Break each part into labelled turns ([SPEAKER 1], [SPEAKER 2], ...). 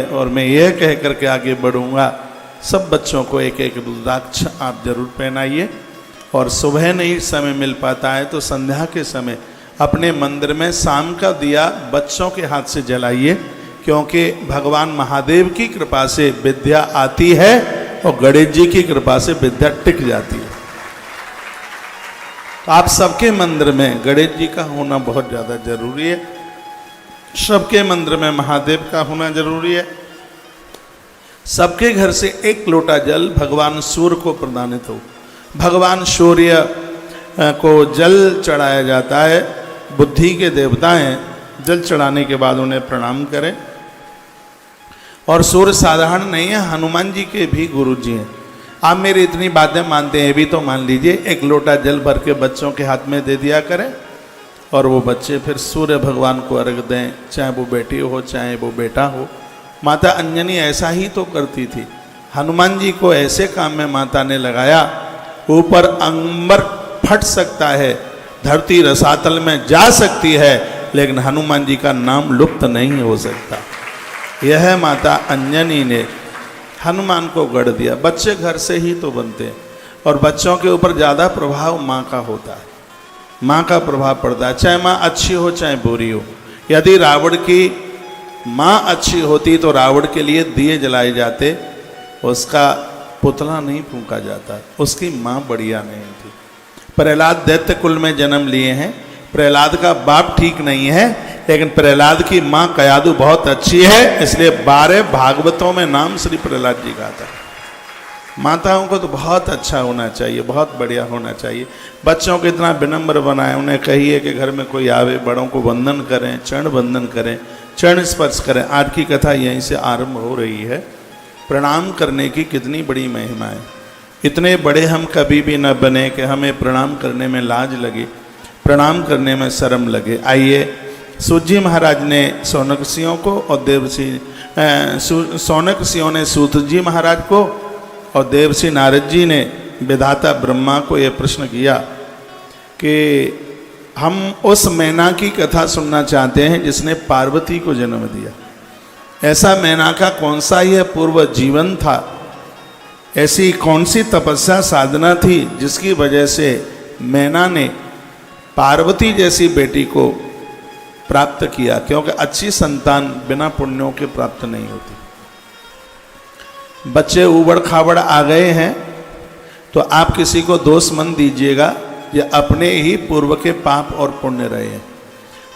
[SPEAKER 1] और मैं यह कह करके आगे बढ़ूंगा, सब बच्चों को एक एक रुद्राक्ष आप जरूर पहनाइए। और सुबह नहीं समय मिल पाता है तो संध्या के समय अपने मंदिर में शाम का दिया बच्चों के हाथ से जलाइए, क्योंकि भगवान महादेव की कृपा से विद्या आती है और गणेश जी की कृपा से विद्या टिक जाती है। तो आप सबके मंदिर में गणेश जी का होना बहुत ज़्यादा जरूरी है, सबके मंदिर में महादेव का होना जरूरी है। सबके घर से एक लोटा जल भगवान सूर्य को प्रदानित हो। भगवान सूर्य को जल चढ़ाया जाता है, बुद्धि के देवता हैं। जल चढ़ाने के बाद उन्हें प्रणाम करें। और सूर्य साधारण नहीं है, हनुमान जी के भी गुरु जी हैं। आप मेरी इतनी बातें मानते हैं भी तो मान लीजिए, एक लोटा जल भर के बच्चों के हाथ में दे दिया करें और वो बच्चे फिर सूर्य भगवान को अर्घ दें, चाहे वो बेटी हो चाहे वो बेटा हो। माता अंजनी ऐसा ही तो करती थी। हनुमान जी को ऐसे काम में माता ने लगाया, ऊपर अंबर फट सकता है, धरती रसातल में जा सकती है, लेकिन हनुमान जी का नाम लुप्त नहीं हो सकता। यह माता अंजनी ने हनुमान को गढ़ दिया। बच्चे घर से ही तो बनते हैं और बच्चों के ऊपर ज़्यादा प्रभाव माँ का होता है, माँ का प्रभाव पड़ता है, चाहे माँ अच्छी हो चाहे बुरी हो। यदि रावण की माँ अच्छी होती तो रावण के लिए दिए जलाए जाते, उसका पुतला नहीं फूंका जाता, उसकी माँ बढ़िया नहीं थी। प्रहलाद दैत्य कुल में जन्म लिए हैं, प्रहलाद का बाप ठीक नहीं है, लेकिन प्रहलाद की माँ कयादु बहुत अच्छी है, इसलिए 12 भागवतों में नाम श्री प्रहलाद जी का आता है। माताओं को तो बहुत अच्छा होना चाहिए, बहुत बढ़िया होना चाहिए। बच्चों को इतना विनम्र बनाएं, उन्हें कहिए कि घर में कोई आवे बड़ों को वंदन करें, चरण वंदन करें, चरण स्पर्श करें। आज की कथा यहीं से आरंभ हो रही है। प्रणाम करने की कितनी बड़ी महिमा है। इतने बड़े हम कभी भी न बने कि हमें प्रणाम करने में लाज लगे, प्रणाम करने में शर्म लगे। आइए, सूत जी महाराज ने सौनकसियों को और देवसी सौनकसियों ने सूत जी महाराज को और देवसी नारद जी ने विधाता ब्रह्मा को यह प्रश्न किया कि हम उस मैना की कथा सुनना चाहते हैं जिसने पार्वती को जन्म दिया। ऐसा मैना का कौन सा यह पूर्व जीवन था, ऐसी कौन सी तपस्या साधना थी जिसकी वजह से मैना ने पार्वती जैसी बेटी को प्राप्त किया, क्योंकि अच्छी संतान बिना पुण्यों के प्राप्त नहीं होती। बच्चे उबड़ खाबड़ आ गए हैं तो आप किसी को दोष मत दीजिएगा, ये अपने ही पूर्व के पाप और पुण्य रहे हैं।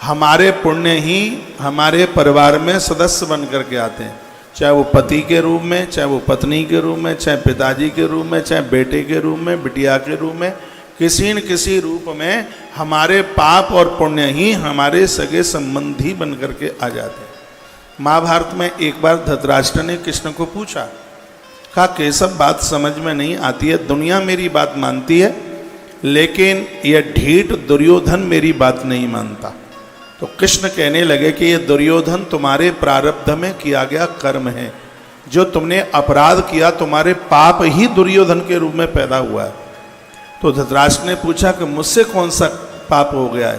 [SPEAKER 1] हमारे पुण्य ही हमारे परिवार में सदस्य बन करके आते हैं, चाहे वो पति के रूप में, चाहे वो पत्नी के रूप में, चाहे पिताजी के रूप में, चाहे बेटे के रूप में, बिटिया के रूप में, किसी न किसी रूप में हमारे पाप और पुण्य ही हमारे सगे संबंधी बन करके आ जाते हैं। महाभारत में एक बार धृतराष्ट्र ने कृष्ण को पूछा, कहा केशव बात समझ में नहीं आती है, दुनिया मेरी बात मानती है लेकिन यह ढीठ दुर्योधन मेरी बात नहीं मानता। तो कृष्ण कहने लगे कि ये दुर्योधन तुम्हारे प्रारब्ध में किया गया कर्म है, जो तुमने अपराध किया तुम्हारे पाप ही दुर्योधन के रूप में पैदा हुआ है। तो धृतराष्ट्र ने पूछा कि मुझसे कौन सा पाप हो गया है?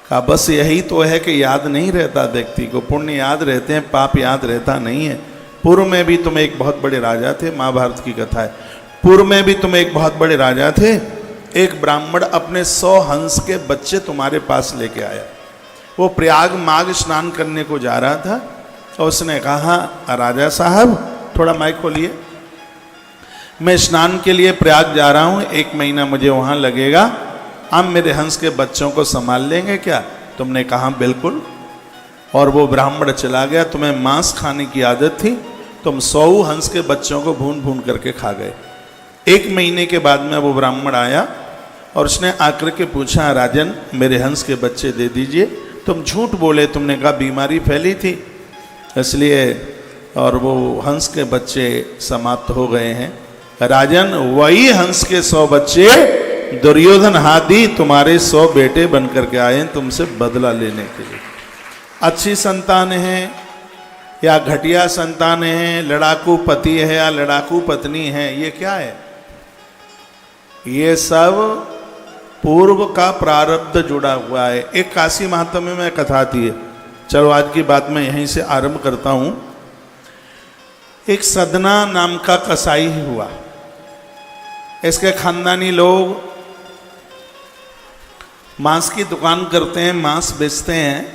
[SPEAKER 1] कहा बस यही तो है कि याद नहीं रहता व्यक्ति को, पुण्य याद रहते हैं, पाप याद रहता नहीं है। पूर्व में भी तुम एक बहुत बड़े राजा थे, महाभारत की कथा है। पूर्व में भी तुम एक बहुत बड़े राजा थे, एक ब्राह्मण अपने 100 हंस के बच्चे तुम्हारे पास लेके आया। वो प्रयाग माघ स्नान करने को जा रहा था और उसने कहा, राजा साहब थोड़ा माइक खोलिए, मैं स्नान के लिए प्रयाग जा रहा हूँ, 1 महीना मुझे वहाँ लगेगा, आप मेरे हंस के बच्चों को संभाल लेंगे क्या? तुमने कहा बिल्कुल। और वो ब्राह्मण चला गया। तुम्हें मांस खाने की आदत थी, तुम 100 हंस के बच्चों को भून भून करके खा गए। 1 महीने के बाद में वो ब्राह्मण आया और उसने आकर के पूछा, राजन मेरे हंस के बच्चे दे दीजिए। तुम झूठ बोले, तुमने कहा बीमारी फैली थी इसलिए, और वो हंस के बच्चे समाप्त हो गए हैं। राजन वही हंस के 100 बच्चे दुर्योधन हादी तुम्हारे 100 बेटे बन करके आए हैं तुमसे बदला लेने के लिए। अच्छी संतान है या घटिया संतान है, लड़ाकू पति है या लड़ाकू पत्नी है, ये क्या है? ये सब पूर्व का प्रारब्ध जुड़ा हुआ है। एक काशी महात्म्य में कथा थी है, चलो आज की बात मैं यहीं से आरंभ करता हूँ। एक सदना नाम का कसाई हुआ। इसके खानदानी लोग मांस की दुकान करते हैं, मांस बेचते हैं।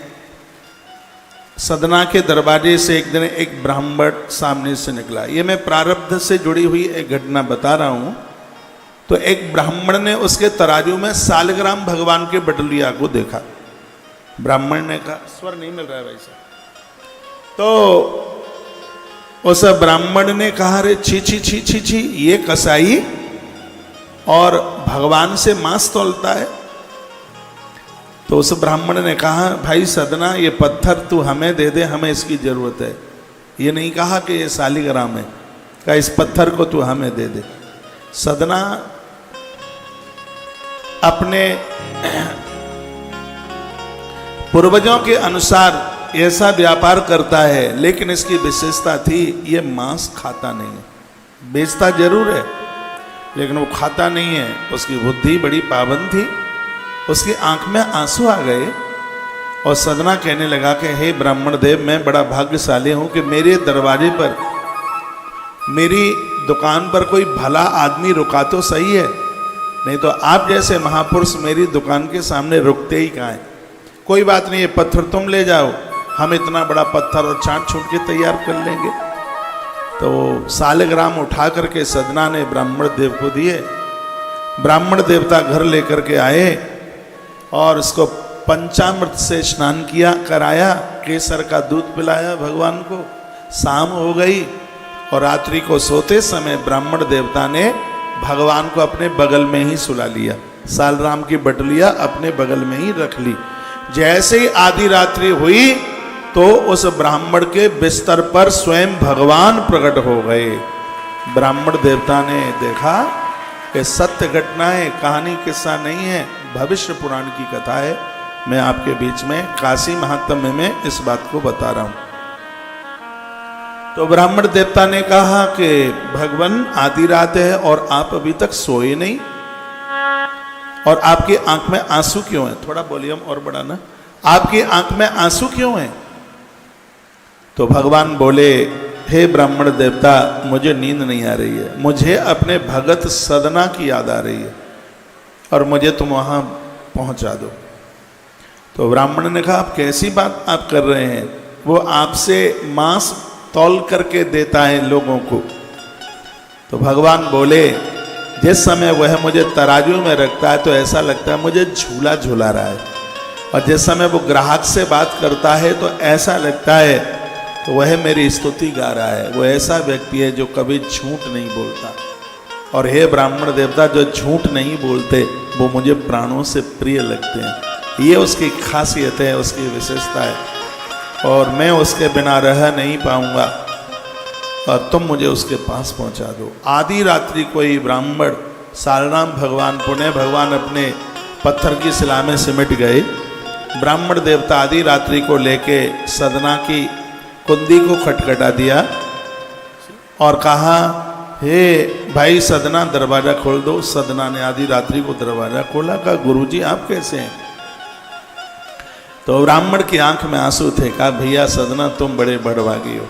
[SPEAKER 1] सदना के दरवाजे से एक दिन एक ब्राह्मण सामने से निकला। ये मैं प्रारब्ध से जुड़ी हुई एक घटना बता रहा हूं। तो एक ब्राह्मण ने उसके तराजू में सालग्राम भगवान के बटुलिया को देखा। ब्राह्मण ने कहा, स्वर नहीं मिल रहा है भाई साहब। तो उस ब्राह्मण ने कहा, अरे छी छी छी छी छी, ये कसाई और भगवान से मांस तोलता है। तो उस ब्राह्मण ने कहा, भाई सदना, ये पत्थर तू हमें दे दे, हमें इसकी जरूरत है। ये नहीं कहा कि ये सालिग्राम है, कहा इस पत्थर को तू हमें दे दे। सदना अपने पूर्वजों के अनुसार ऐसा व्यापार करता है, लेकिन इसकी विशेषता थी ये मांस खाता नहीं है। बेचता जरूर है लेकिन वो खाता नहीं है। उसकी बुद्धि बड़ी पाबंद थी। उसकी आंख में आंसू आ गए और सदना कहने लगा कि हे ब्राह्मण देव, मैं बड़ा भाग्यशाली हूं कि मेरे दरवाजे पर, मेरी दुकान पर कोई भला आदमी रुका तो सही है, नहीं तो आप जैसे महापुरुष मेरी दुकान के सामने रुकते ही कहाँ हैं। कोई बात नहीं, ये पत्थर तुम ले जाओ, हम इतना बड़ा पत्थर और छांट छूट के तैयार कर लेंगे। तो सालग्राम उठा करके सदना ने ब्राह्मण देव को दिए। ब्राह्मण देवता घर लेकर के आए और इसको पंचामृत से स्नान किया कराया, केसर का दूध पिलाया भगवान को। शाम हो गई और रात्रि को सोते समय ब्राह्मण देवता ने भगवान को अपने बगल में ही सुला लिया। सालग्राम की बटलिया अपने बगल में ही रख ली। जैसे ही आधी रात्रि हुई तो उस ब्राह्मण के बिस्तर पर स्वयं भगवान प्रकट हो गए। ब्राह्मण देवता ने देखा कि सत्य घटना है, कहानी किस्सा नहीं है, भविष्य पुराण की कथा है। मैं आपके बीच में काशी महात्म्य में इस बात को बता रहा हूं। तो ब्राह्मण देवता ने कहा कि भगवान आधी रात है और आप अभी तक सोए नहीं, और आपकी आंख में आंसू क्यों है? थोड़ा वॉल्यूम और बढ़ाना। आपकी आंख में आंसू क्यों है? तो भगवान बोले, हे ब्राह्मण देवता, मुझे नींद नहीं आ रही है, मुझे अपने भगत सदना की याद आ रही है और मुझे तुम वहां पहुंचा दो। तो ब्राह्मण ने कहा, आप कैसी बात आप कर रहे हैं? वो आपसे मांस तौल करके देता है लोगों को। तो भगवान बोले, जिस समय वह मुझे तराजू में रखता है तो ऐसा लगता है मुझे झूला झूला रहा है, और जिस समय वो ग्राहक से बात करता है तो ऐसा लगता है तो वह मेरी स्तुति गा रहा है। वो ऐसा व्यक्ति है जो कभी झूठ नहीं बोलता। और हे ब्राह्मण देवता, जो झूठ नहीं बोलते वो मुझे प्राणों से प्रिय लगते हैं। ये उसकी खासियत है, उसकी विशेषता है, और मैं उसके बिना रह नहीं पाऊंगा, और तुम मुझे उसके पास पहुंचा दो। आधी रात्रि को ही ब्राह्मण सालग्राम भगवान, पुण्य भगवान अपने पत्थर की शिला में सिमट गए। ब्राह्मण देवता आधी रात्रि को लेके सदना की कुंडी को खटखटा दिया और कहा, हे भाई सदना, दरवाजा खोल दो। सदना ने आधी रात्रि को दरवाजा खोला। कहा, गुरुजी आप कैसे हैं? तो ब्राह्मण की आंख में आंसू थे। कहा, भैया सदना, तुम बड़े बड़भागी हो,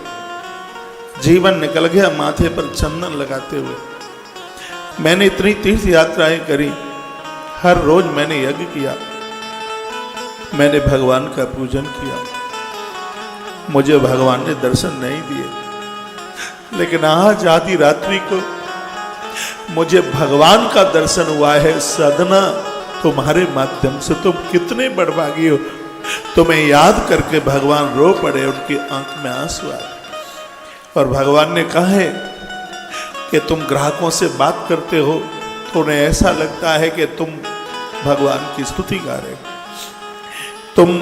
[SPEAKER 1] जीवन निकल गया माथे पर चंदन लगाते हुए। मैंने इतनी तीर्थ यात्राएं करी, हर रोज मैंने यज्ञ किया, मैंने भगवान का पूजन किया, मुझे भगवान ने दर्शन नहीं दिए, लेकिन आज आधी रात्रि को मुझे भगवान का दर्शन हुआ है। सदना, तुम्हारे माध्यम से तुम कितने बड़भागी हो। तुम्हें याद करके भगवान रो पड़े, उनकी आंख में आंसू आए, और भगवान ने कहा है कि तुम ग्राहकों से बात करते हो तो उन्हें ऐसा लगता है कि तुम भगवान की स्तुति गा रहे हो। तुम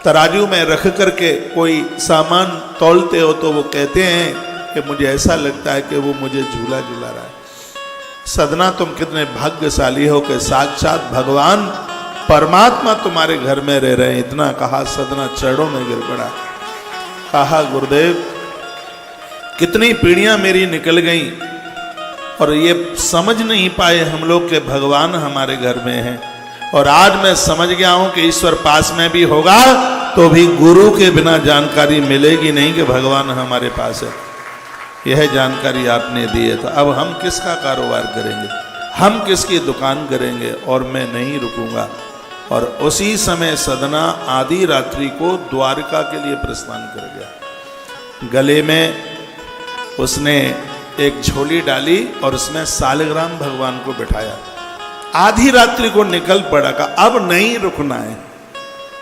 [SPEAKER 1] तराजू में रख करके कोई सामान तौलते हो तो वो कहते हैं कि मुझे ऐसा लगता है कि वो मुझे झूला झूला रहा है। सदना, तुम कितने भाग्यशाली हो कि साक्षात भगवान परमात्मा तुम्हारे घर में रह रहे हैं। इतना कहा सदना चरणों में गिर पड़ा। कहा, गुरुदेव, कितनी पीढ़ियां मेरी निकल गई और ये समझ नहीं पाए हम लोग कि भगवान हमारे घर में है, और आज मैं समझ गया हूं कि ईश्वर पास में भी होगा तो भी गुरु के बिना जानकारी मिलेगी नहीं कि भगवान हमारे पास है। यह जानकारी आपने दी है, तो अब हम किसका कारोबार करेंगे, हम किसकी दुकान करेंगे, और मैं नहीं रुकूंगा। और उसी समय सदना आधी रात्रि को द्वारका के लिए प्रस्थान कर गया। गले में उसने एक झोली डाली और उसमें सालिग्राम भगवान को बिठाया। आधी रात्रि को निकल पड़ा, का अब नहीं रुकना है,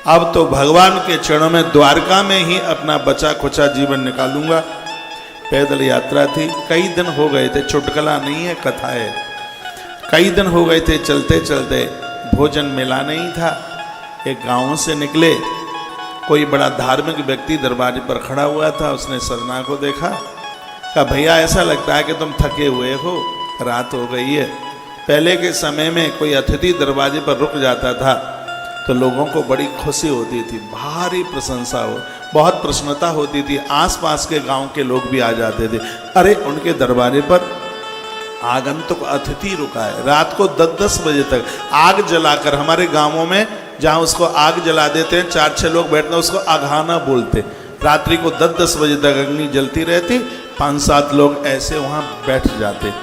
[SPEAKER 1] अब तो भगवान के चरणों में द्वारका में ही अपना बचा खुचा जीवन निकालूंगा। पैदल यात्रा थी, कई दिन हो गए थे, चुटकुला नहीं है, कथा है। कई दिन हो गए थे चलते चलते, भोजन मिला नहीं था। एक गांव से निकले, कोई बड़ा धार्मिक व्यक्ति दरवाजे पर खड़ा हुआ था। उसने सदना को देखा, कहा भैया ऐसा लगता है कि तुम थके हुए हो, रात हो गई है। पहले के समय में कोई अतिथि दरवाजे पर रुक जाता था तो लोगों को बड़ी खुशी होती थी, भारी प्रशंसा हो, बहुत प्रसन्नता होती थी। आसपास के गांव के लोग भी आ जाते थे, अरे उनके दरवाजे पर आगंतुक अतिथि रुका है। रात को 10-10 बजे तक आग जलाकर, हमारे गांवों में जहां उसको आग जला देते हैं, 4-6 लोग बैठते हैं, उसको आघाना बोलते। रात्रि को 10-10 बजे तक अग्नि जलती रहती, 5-7 लोग ऐसे वहां बैठ जाते।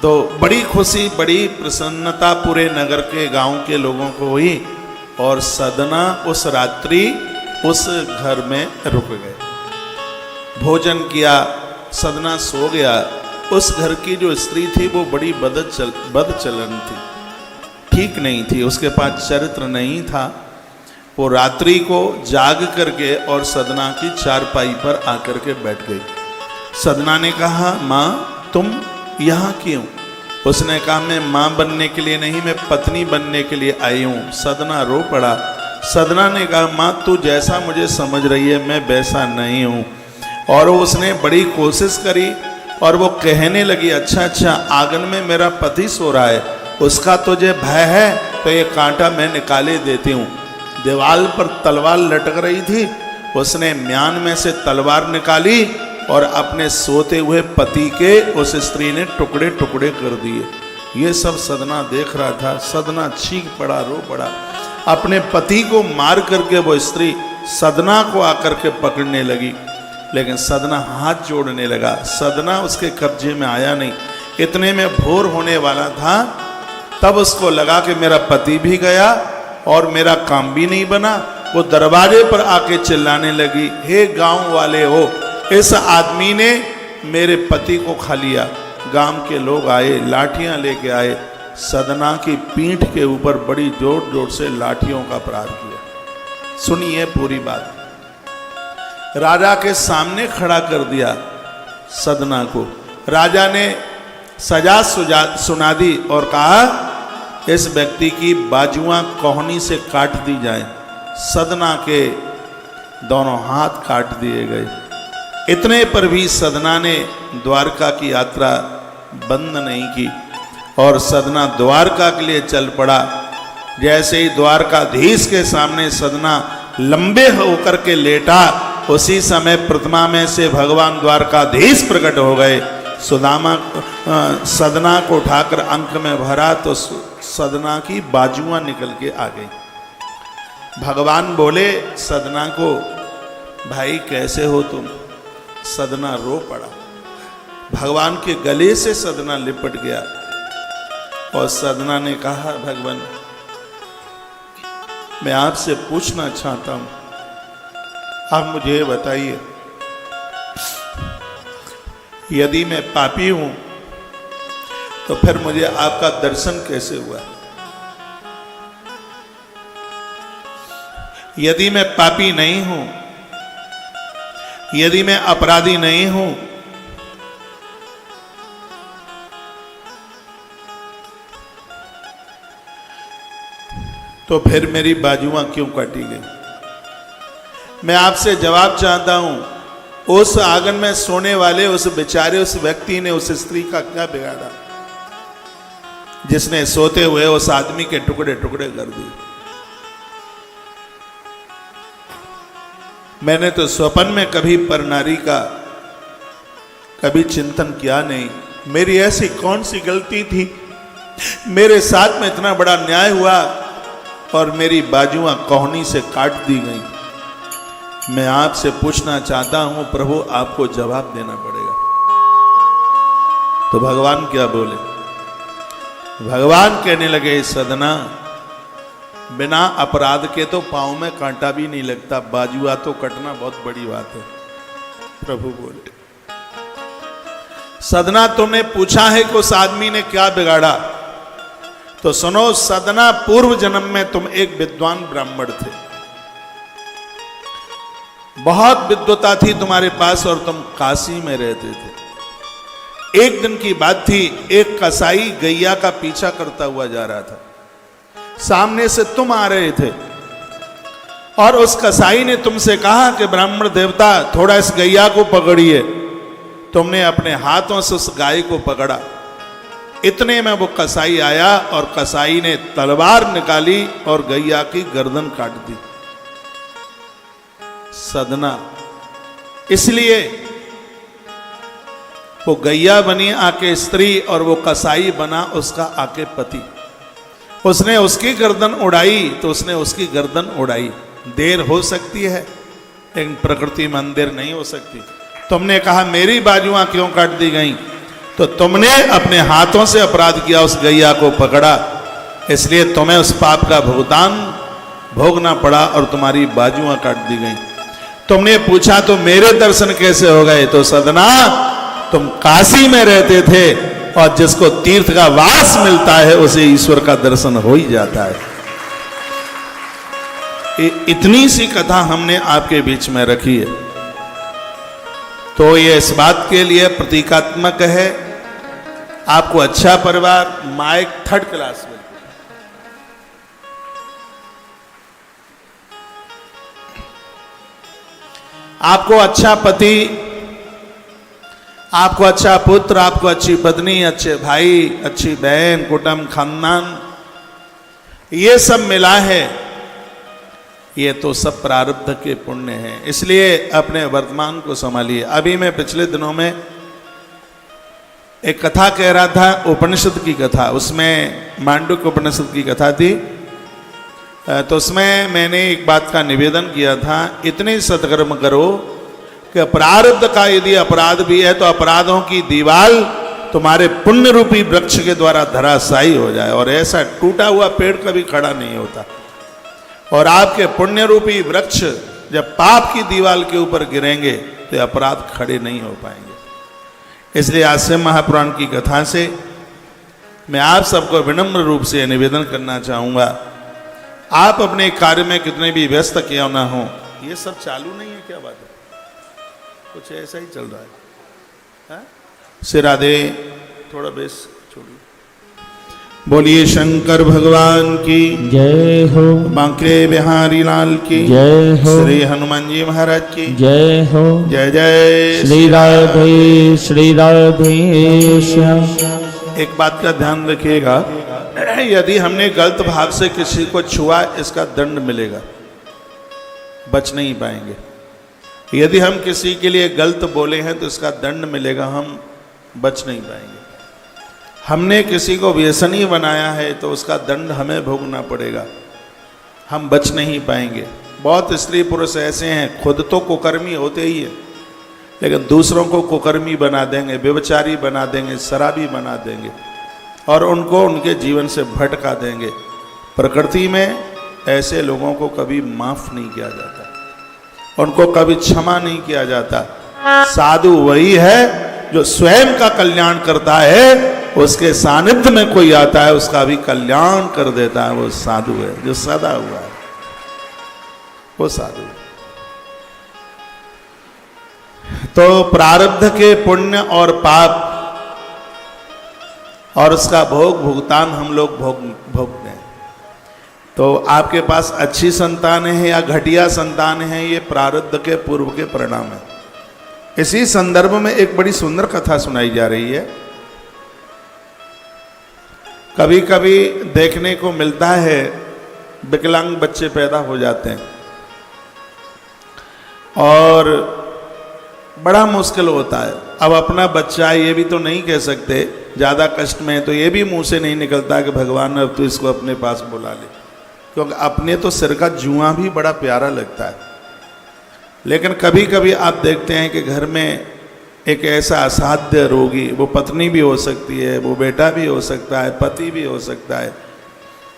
[SPEAKER 1] तो बड़ी खुशी, बड़ी प्रसन्नता पूरे नगर के गांव के लोगों को हुई। और सदना उस रात्रि उस घर में रुक गए, भोजन किया, सदना सो गया। उस घर की जो स्त्री थी वो बड़ी बदचलन थी, ठीक नहीं थी, उसके पास चरित्र नहीं था। वो रात्रि को जाग करके और सदना की चारपाई पर आकर के बैठ गई। सदना ने कहा, माँ तुम यहाँ क्यों? उसने कहा, मैं माँ बनने के लिए नहीं, मैं पत्नी बनने के लिए आई हूँ। सदना रो पड़ा। सदना ने कहा, माँ तू जैसा मुझे समझ रही है मैं वैसा नहीं हूँ। और उसने बड़ी कोशिश करी और वो कहने लगी, अच्छा आंगन में मेरा पति सो रहा है, उसका तुझे भय है तो ये कांटा मैं निकाले देती हूँ। दीवार पर तलवार लटक रही थी, उसने म्यान में से तलवार निकाली और अपने सोते हुए पति के उस स्त्री ने टुकड़े टुकड़े कर दिए। ये सब सदना देख रहा था। सदना चीख पड़ा, रो पड़ा। अपने पति को मार करके वो स्त्री सदना को आकर के पकड़ने लगी, लेकिन सदना हाथ जोड़ने लगा। सदना उसके कब्जे में आया नहीं। इतने में भोर होने वाला था, तब उसको लगा कि मेरा पति भी गया और मेरा काम भी नहीं बना। वो दरवाजे पर आके चिल्लाने लगी, हे गांव वाले हो, इस आदमी ने मेरे पति को खा लिया। गांव के लोग आए, लाठियां लेके आए, सदना की पीठ के ऊपर बड़ी जोर जोर से लाठियों का प्रहार किया। सुनिए पूरी बात। राजा के सामने खड़ा कर दिया सदना को। राजा ने सजा सुना दी और कहा, इस व्यक्ति की बाजुआं कोहनी से काट दी जाए। सदना के दोनों हाथ काट दिए गए। इतने पर भी सदना ने द्वारका की यात्रा बंद नहीं की और सदना द्वारका के लिए चल पड़ा। जैसे ही द्वारकाधीश के सामने सदना लंबे होकर के लेटा, उसी समय प्रतिमा में से भगवान द्वारकाधीश प्रकट हो गए। सुदामा सदना को उठाकर अंक में भरा तो सदना की बाजुआं निकल के आ गई। भगवान बोले सदना को, भाई कैसे हो तुम? सदना रो पड़ा। भगवान के गले से सदना लिपट गया और सदना ने कहा, भगवान मैं आपसे पूछना चाहता हूं, आप मुझे बताइए, यदि मैं पापी हूं तो फिर मुझे आपका दर्शन कैसे हुआ? यदि मैं पापी नहीं हूं, यदि मैं अपराधी नहीं हूं, तो फिर मेरी बाजुआं क्यों काटी गई? मैं आपसे जवाब चाहता हूं, उस आंगन में सोने वाले उस बेचारे उस व्यक्ति ने उस स्त्री का क्या बिगाड़ा, जिसने सोते हुए उस आदमी के टुकड़े टुकड़े कर दिए? मैंने तो स्वप्न में कभी पर नारी का कभी चिंतन किया नहीं। मेरी ऐसी कौन सी गलती थी? मेरे साथ में इतना बड़ा न्याय हुआ और मेरी बाजुआं कोहनी से काट दी गई। मैं आपसे पूछना चाहता हूं प्रभु, आपको जवाब देना पड़ेगा। तो भगवान क्या बोले? भगवान कहने लगे, सदना बिना अपराध के तो पाँव में कांटा भी नहीं लगता, बाजुआ तो कटना बहुत बड़ी बात है। प्रभु बोले, सदना तुमने पूछा है कि उस आदमी ने क्या बिगाड़ा? तो सुनो सदना, पूर्व जन्म में तुम एक विद्वान ब्राह्मण थे, बहुत विद्वता थी तुम्हारे पास और तुम काशी में रहते थे। एक दिन की बात थी, एक कसाई गैया का पीछा करता हुआ जा रहा था, सामने से तुम आ रहे थे और उस कसाई ने तुमसे कहा कि ब्राह्मण देवता थोड़ा इस गैया को पकड़िए। तुमने अपने हाथों से उस गाय को पकड़ा। इतने में वो कसाई आया और कसाई ने तलवार निकाली और गैया की गर्दन काट दी। सदना, इसलिए वो गैया बनी आके स्त्री और वो कसाई बना उसका आके पति। उसने उसकी गर्दन उड़ाई तो उसने उसकी गर्दन उड़ाई। देर हो सकती है लेकिन प्रकृति में अंधेर नहीं हो सकती। तुमने कहा मेरी बाजुआं क्यों काट दी गई? तो तुमने अपने हाथों से अपराध किया, उस गैया को पकड़ा, इसलिए तुम्हें उस पाप का भुगतान भोगना पड़ा और तुम्हारी बाजुआं काट दी गई। तुमने पूछा तो मेरे दर्शन कैसे हो गए? तो सदना, तुम काशी में रहते थे और जिसको तीर्थ का वास मिलता है उसे ईश्वर का दर्शन हो ही जाता है। इतनी सी कथा हमने आपके बीच में रखी है, तो ये इस बात के लिए प्रतीकात्मक है। आपको अच्छा परिवार, माइक 3rd क्लास में, आपको अच्छा पति, आपको अच्छा पुत्र, आपको अच्छी पत्नी, अच्छे भाई, अच्छी बहन, कुटुंब, खानदान, ये सब मिला है, ये तो सब प्रारब्ध के पुण्य हैं। इसलिए अपने वर्तमान को संभालिए। अभी मैं पिछले दिनों में एक कथा कह रहा था, उपनिषद की कथा, उसमें मांडुक्य उपनिषद की कथा थी। तो उसमें मैंने एक बात का निवेदन किया था, इतने सत्कर्म करो कि प्रारब्ध का यदि अपराध भी है तो अपराधों की दीवार तुम्हारे पुण्य रूपी वृक्ष के द्वारा धराशायी हो जाए। और ऐसा टूटा हुआ पेड़ कभी खड़ा नहीं होता, और आपके पुण्य रूपी वृक्ष जब पाप की दीवार के ऊपर गिरेंगे तो अपराध खड़े नहीं हो पाएंगे। इसलिए आज से महापुराण की कथा से मैं आप सबको विनम्र रूप से निवेदन करना चाहूँगा, आप अपने कार्य में कितने भी व्यस्त क्यों ना हो, ये सब चालू नहीं है, क्या बात है, कुछ ऐसा ही चल रहा है, हाँ? सिराधे, थोड़ा बेस छोड़िए। बोलिए शंकर भगवान की जय हो, बांके बिहारी लाल की जय हो, श्री हनुमान जी महाराज की जय हो, जय जय श्री राधे श्री राधेश्याम। एक बात का ध्यान रखिएगा, यदि हमने गलत भाव से किसी को छुआ इसका दंड मिलेगा, बच नहीं पाएंगे। यदि हम किसी के लिए गलत बोले हैं तो इसका दंड मिलेगा, हम बच नहीं पाएंगे। हमने किसी को व्यसनी बनाया है तो उसका दंड हमें भोगना पड़ेगा, हम बच नहीं पाएंगे। बहुत स्त्री पुरुष ऐसे हैं, खुद तो कुकर्मी होते ही है लेकिन दूसरों को कुकर्मी बना देंगे, व्यभिचारी बना देंगे, शराबी बना देंगे और उनको उनके जीवन से भटका देंगे। प्रकृति में ऐसे लोगों को कभी माफ नहीं किया जाता, उनको कभी क्षमा नहीं किया जाता। साधु वही है जो स्वयं का कल्याण करता है, उसके सानिध्य में कोई आता है उसका भी कल्याण कर देता है, वो साधु है, जो सदा हुआ है वो साधु है। तो प्रारब्ध के पुण्य और पाप और उसका भुगतान हम लोग भोगते हैं। तो आपके पास अच्छी संतान है या घटिया संतान है, ये प्रारब्ध के पूर्व के परिणाम है। इसी संदर्भ में एक बड़ी सुंदर कथा सुनाई जा रही है। कभी कभी देखने को मिलता है विकलांग बच्चे पैदा हो जाते हैं और बड़ा मुश्किल होता है। अब अपना बच्चा है ये भी तो नहीं कह सकते, ज़्यादा कष्ट में है तो ये भी मुंह से नहीं निकलता कि भगवान अब तो इसको अपने पास बुला ले, क्योंकि अपने तो सिर का जुआ भी बड़ा प्यारा लगता है। लेकिन कभी कभी आप देखते हैं कि घर में एक ऐसा असाध्य रोगी, वो पत्नी भी हो सकती है, वो बेटा भी हो सकता है, पति भी हो सकता है,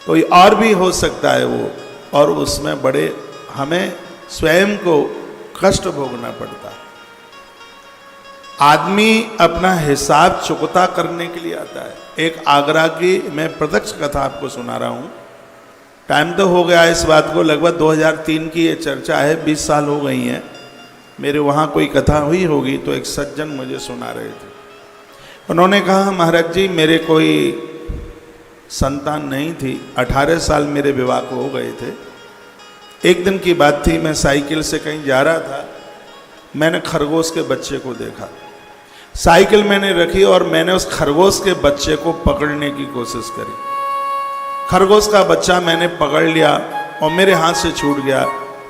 [SPEAKER 1] कोई और भी हो सकता है वो, और उसमें बड़े हमें स्वयं को कष्ट भोगना पड़ता है। आदमी अपना हिसाब चुकता करने के लिए आता है। एक आगरा की मैं प्रत्यक्ष कथा आपको सुना रहा हूँ। टाइम तो हो गया इस बात को, लगभग 2003 की ये चर्चा है, 20 साल हो गई हैं। मेरे वहाँ कोई कथा हुई होगी तो एक सज्जन मुझे सुना रहे थे। उन्होंने कहा, महाराज जी मेरे कोई संतान नहीं थी, 18 साल मेरे विवाह को हो गए थे। एक दिन की बात थी, मैं साइकिल से कहीं जा रहा था, मैंने खरगोश के बच्चे को देखा। साइकिल मैंने रखी और मैंने उस खरगोश के बच्चे को पकड़ने की कोशिश करी। खरगोश का बच्चा मैंने पकड़ लिया और मेरे हाथ से छूट गया।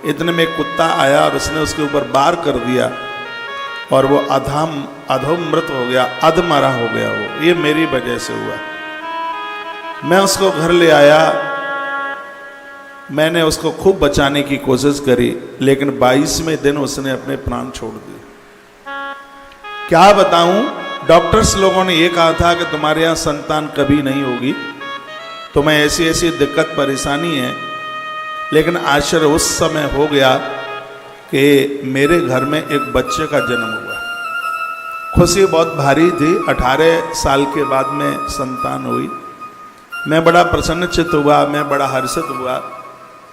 [SPEAKER 1] इतने में कुत्ता आया और उसने उसके ऊपर वार कर दिया और वो अधोमृत हो गया, अधमरा हो गया। वो ये मेरी वजह से हुआ। मैं उसको घर ले आया, मैंने उसको खूब बचाने की कोशिश करी, लेकिन 22वें दिन उसने अपने प्राण छोड़ दिए। क्या बताऊं, डॉक्टर्स लोगों ने ये कहा था कि तुम्हारे यहाँ संतान कभी नहीं होगी, तुम्हें ऐसी ऐसी दिक्कत परेशानी है। लेकिन आश्चर्य उस समय हो गया कि मेरे घर में एक बच्चे का जन्म हुआ। खुशी बहुत भारी थी, 18 साल के बाद में संतान हुई। मैं बड़ा प्रसन्नचित्त हुआ, मैं बड़ा हर्षित हुआ।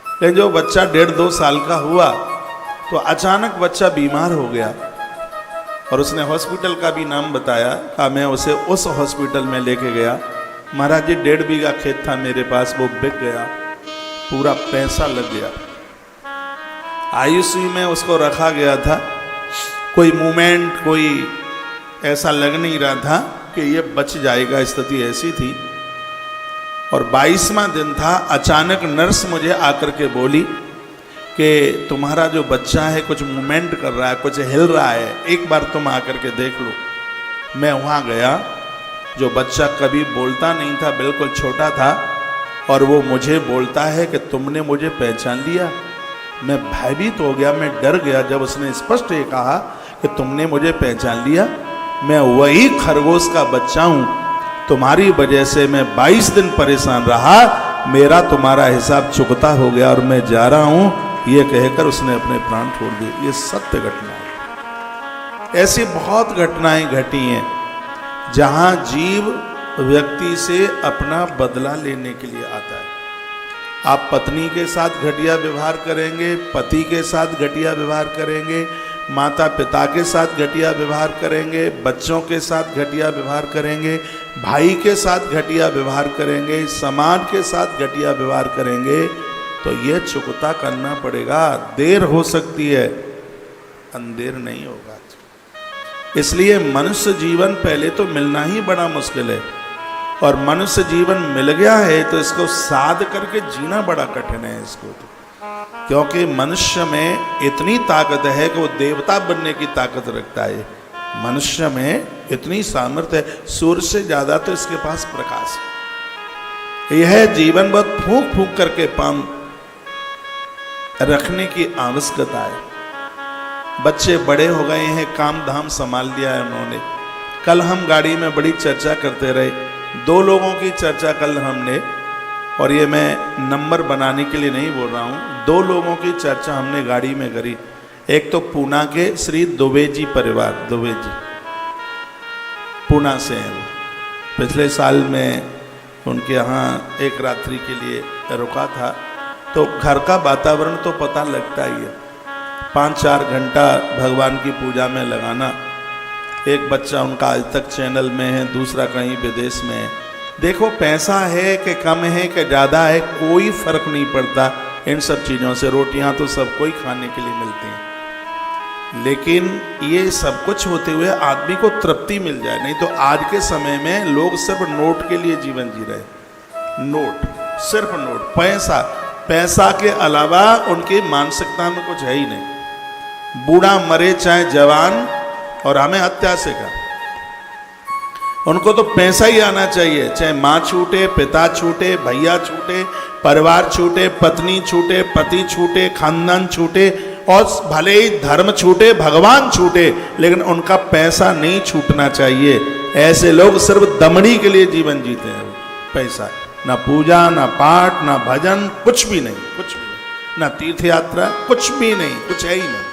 [SPEAKER 1] लेकिन जो बच्चा 1.5-2 साल का हुआ तो अचानक बच्चा बीमार हो गया और उसने हॉस्पिटल का भी नाम बताया। कहा मैं उसे उस हॉस्पिटल में लेके गया। महाराज जी 1.5 बीघा खेत था मेरे पास, वो बिक गया, पूरा पैसा लग गया। आईसीयू में उसको रखा गया था, कोई मूवमेंट कोई ऐसा लग नहीं रहा था कि ये बच जाएगा, स्थिति ऐसी थी। और 22वां दिन था, अचानक नर्स मुझे आकर के बोली कि तुम्हारा जो बच्चा है कुछ मूवमेंट कर रहा है, कुछ हिल रहा है, एक बार तुम आकर के देख लो। मैं वहाँ गया। जो बच्चा कभी बोलता नहीं था, बिल्कुल छोटा था, और वो मुझे बोलता है कि तुमने मुझे पहचान लिया। मैं भयभीत हो गया, मैं डर गया जब उसने स्पष्ट ये कहा कि तुमने मुझे पहचान लिया। मैं वही खरगोश का बच्चा हूँ, तुम्हारी वजह से मैं 22 दिन परेशान रहा, मेरा तुम्हारा हिसाब चुकता हो गया और मैं जा रहा हूँ। ये कहकर उसने अपने प्राण छोड़ दिए। ये सत्य घटना है। ऐसी बहुत घटनाएं घटी हैं जहाँ जीव व्यक्ति से अपना बदला लेने के लिए आता है। आप पत्नी के साथ घटिया व्यवहार करेंगे, पति के साथ घटिया व्यवहार करेंगे, माता पिता के साथ घटिया व्यवहार करेंगे, बच्चों के साथ घटिया व्यवहार करेंगे, भाई के साथ घटिया व्यवहार करेंगे, समाज के साथ घटिया व्यवहार करेंगे, तो यह चुकता करना पड़ेगा। देर हो सकती है, अंधेर नहीं होगा। इसलिए मनुष्य जीवन पहले तो मिलना ही बड़ा मुश्किल है, और मनुष्य जीवन मिल गया है तो इसको साध करके जीना बड़ा कठिन है इसको तो। क्योंकि मनुष्य में इतनी ताकत है कि वो देवता बनने की ताकत रखता है। मनुष्य में इतनी सामर्थ्य है, सूर्य से ज्यादा तो इसके पास प्रकाश है। यह जीवन बहुत फूंक फूंक करके पाम रखने की आवश्यकता है। बच्चे बड़े हो गए हैं, काम धाम संभाल लिया है उन्होंने। कल हम गाड़ी में बड़ी चर्चा करते रहे, 2 लोगों की चर्चा कल हमने, और ये मैं नंबर बनाने के लिए नहीं बोल रहा हूँ, 2 लोगों की चर्चा हमने गाड़ी में करी। एक तो पूना के श्री दुबे जी परिवार, दुबे जी पूना से हैं। पिछले साल में उनके यहाँ एक रात्रि के लिए रुका था, तो घर का वातावरण तो पता लगता ही है। 5-4 घंटा भगवान की पूजा में लगाना। एक बच्चा उनका आज तक चैनल में है, दूसरा कहीं विदेश में है। देखो पैसा है कि कम है कि ज़्यादा है, कोई फर्क नहीं पड़ता इन सब चीज़ों से। रोटियां तो सबको ही खाने के लिए मिलती हैं, लेकिन ये सब कुछ होते हुए आदमी को तृप्ति मिल जाए। नहीं तो आज के समय में लोग सिर्फ नोट के लिए जीवन जी रहे। नोट, सिर्फ नोट, पैसा, पैसा के अलावा उनकी मानसिकता में कुछ है ही नहीं। बूढ़ा मरे चाहे जवान, और हमें हत्या से का, उनको तो पैसा ही आना चाहिए। चाहे माँ छूटे, पिता छूटे, भैया छूटे, परिवार छूटे, पत्नी छूटे, पति छूटे, खानदान छूटे, और भले ही धर्म छूटे, भगवान छूटे, लेकिन उनका पैसा नहीं छूटना चाहिए। ऐसे लोग सिर्फ दमड़ी के लिए जीवन जीते हैं। पैसा, ना पूजा, ना पाठ, ना भजन, कुछ भी नहीं, कुछ भी नहीं, ना तीर्थ यात्रा, कुछ भी नहीं, कुछ है ही नहीं।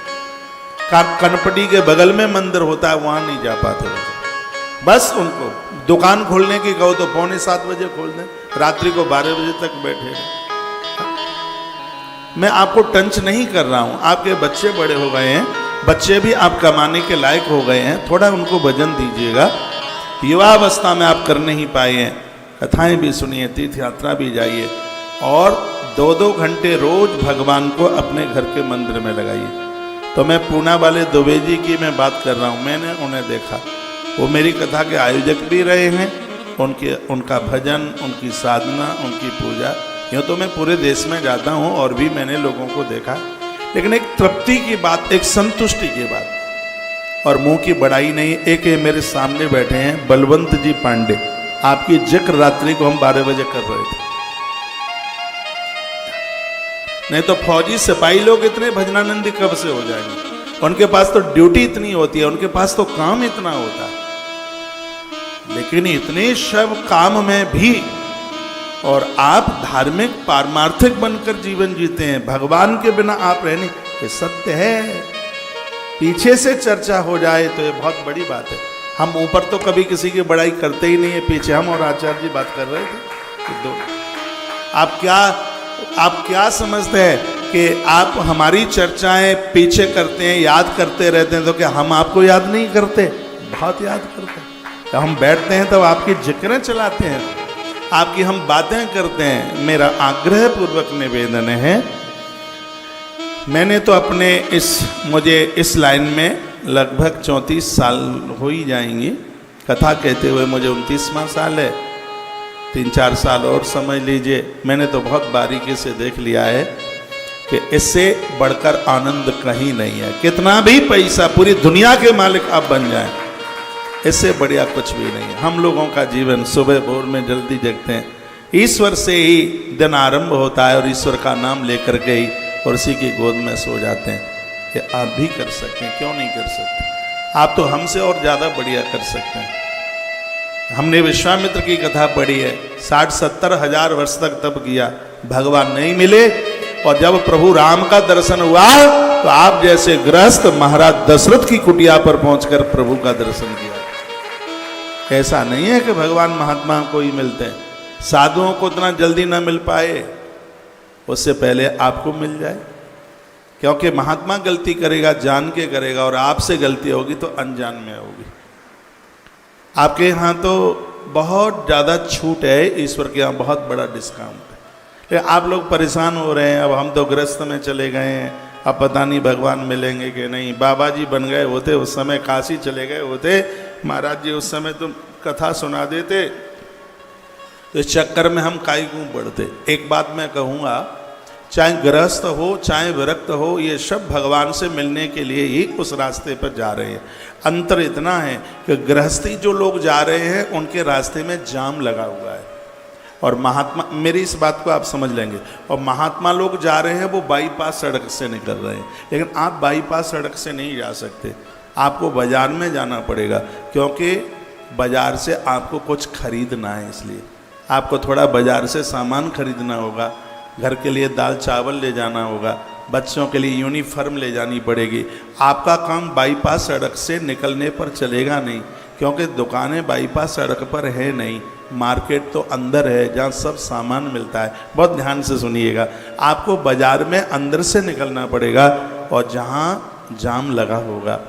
[SPEAKER 1] कनपटी के बगल में मंदिर होता है, वहां नहीं जा पाते। बस उनको दुकान खोलने की कहो तो 6:45 बजे खोल दें, रात्रि को 12 बजे तक बैठे रहें। मैं आपको टंच नहीं कर रहा हूं, आपके बच्चे बड़े हो गए हैं, बच्चे भी आप कमाने के लायक हो गए हैं, थोड़ा उनको भजन दीजिएगा। युवावस्था में आप कर नहीं पाए हैं, कथाएं भी सुनिए, तीर्थ यात्रा भी जाइए, और 2-2 घंटे रोज भगवान को अपने घर के मंदिर में लगाइए। तो मैं पूना वाले दुबे जी की मैं बात कर रहा हूँ, मैंने उन्हें देखा, वो मेरी कथा के आयोजक भी रहे हैं। उनका भजन, उनकी साधना, उनकी पूजा, यूँ तो मैं पूरे देश में जाता हूँ और भी मैंने लोगों को देखा, लेकिन एक तृप्ति की बात, एक संतुष्टि की बात, और मुंह की बड़ाई नहीं। एक मेरे सामने बैठे हैं बलवंत जी पांडे, आपकी जिक्र रात्रि को हम 12 बजे कर रहे थे। नहीं तो फौजी सिपाही लोग इतने भजनानंदी कब से हो जाएंगे? उनके पास तो ड्यूटी इतनी होती है, उनके पास तो काम इतना होता है, लेकिन इतने सब काम में भी और आप धार्मिक पारमार्थिक बनकर जीवन जीते हैं। भगवान के बिना आप रहने, ये सत्य है। पीछे से चर्चा हो जाए तो ये बहुत बड़ी बात है। हम ऊपर तो कभी किसी की बड़ाई करते ही नहीं है, पीछे हम और आचार्य जी बात कर रहे थे। आप क्या समझते हैं कि आप हमारी चर्चाएं पीछे करते हैं, याद करते रहते हैं, तो क्या हम आपको याद नहीं करते? बहुत याद करते हैं। जब हम बैठते हैं तब आपकी जिक्रें चलाते हैं, आपकी हम बातें करते हैं। मेरा आग्रह पूर्वक निवेदन है, मैंने तो मुझे इस लाइन में लगभग 34 साल हो ही जाएंगी, कथा कहते हुए मुझे 29वां साल है, 3-4 साल और समझ लीजिए। मैंने तो बहुत बारीकी से देख लिया है कि इससे बढ़कर आनंद कहीं नहीं है। कितना भी पैसा, पूरी दुनिया के मालिक आप बन जाएं, इससे बढ़िया कुछ भी नहीं है। हम लोगों का जीवन सुबह भोर में जल्दी जगते हैं, ईश्वर से ही दिन आरंभ होता है, और ईश्वर का नाम लेकर के ही और उसी की गोद में सो जाते हैं। ये आप भी कर सकते हैं, क्यों नहीं कर सकते? आप तो हमसे और ज़्यादा बढ़िया कर सकते हैं। हमने विश्वामित्र की कथा पढ़ी है, 60-70 हजार वर्ष तक तप किया, भगवान नहीं मिले, और जब प्रभु राम का दर्शन हुआ तो आप जैसे गृहस्थ महाराज दशरथ की कुटिया पर पहुंचकर प्रभु का दर्शन किया। ऐसा नहीं है कि भगवान महात्मा को ही मिलते हैं, साधुओं को इतना जल्दी ना मिल पाए, उससे पहले आपको मिल जाए। क्योंकि महात्मा गलती करेगा जान के करेगा, और आपसे गलती होगी तो अनजान में होगी। आपके यहाँ तो बहुत ज़्यादा छूट है, ईश्वर के यहाँ बहुत बड़ा डिस्काउंट है। आप लोग परेशान हो रहे हैं, अब हम तो गृहस्थ में चले गए हैं, अब पता नहीं भगवान मिलेंगे कि नहीं। बाबा जी बन गए होते उस समय, काशी चले गए होते, महाराज जी उस समय तुम कथा सुना देते, तो इस चक्कर में हम काहे क्यों पढ़ते। एक बात मैं कहूँगा, चाहे गृहस्थ हो चाहे विरक्त हो, ये सब भगवान से मिलने के लिए ही उस रास्ते पर जा रहे हैं। अंतर इतना है कि गृहस्थी जो लोग जा रहे हैं उनके रास्ते में जाम लगा हुआ है, और महात्मा, मेरी इस बात को आप समझ लेंगे, और महात्मा लोग जा रहे हैं वो बाईपास सड़क से निकल रहे हैं। लेकिन आप बाईपास सड़क से नहीं जा सकते, आपको बाजार में जाना पड़ेगा, क्योंकि बाजार से आपको कुछ खरीदना है, इसलिए आपको थोड़ा बाजार से सामान खरीदना होगा। घर के लिए दाल चावल ले जाना होगा, बच्चों के लिए यूनिफॉर्म ले जानी पड़ेगी। आपका काम बाईपास सड़क से निकलने पर चलेगा नहीं, क्योंकि दुकानें बाईपास सड़क पर है नहीं, मार्केट तो अंदर है जहाँ सब सामान मिलता है। बहुत ध्यान से सुनिएगा, आपको बाजार में अंदर से निकलना पड़ेगा, और जहाँ जाम लगा होगा,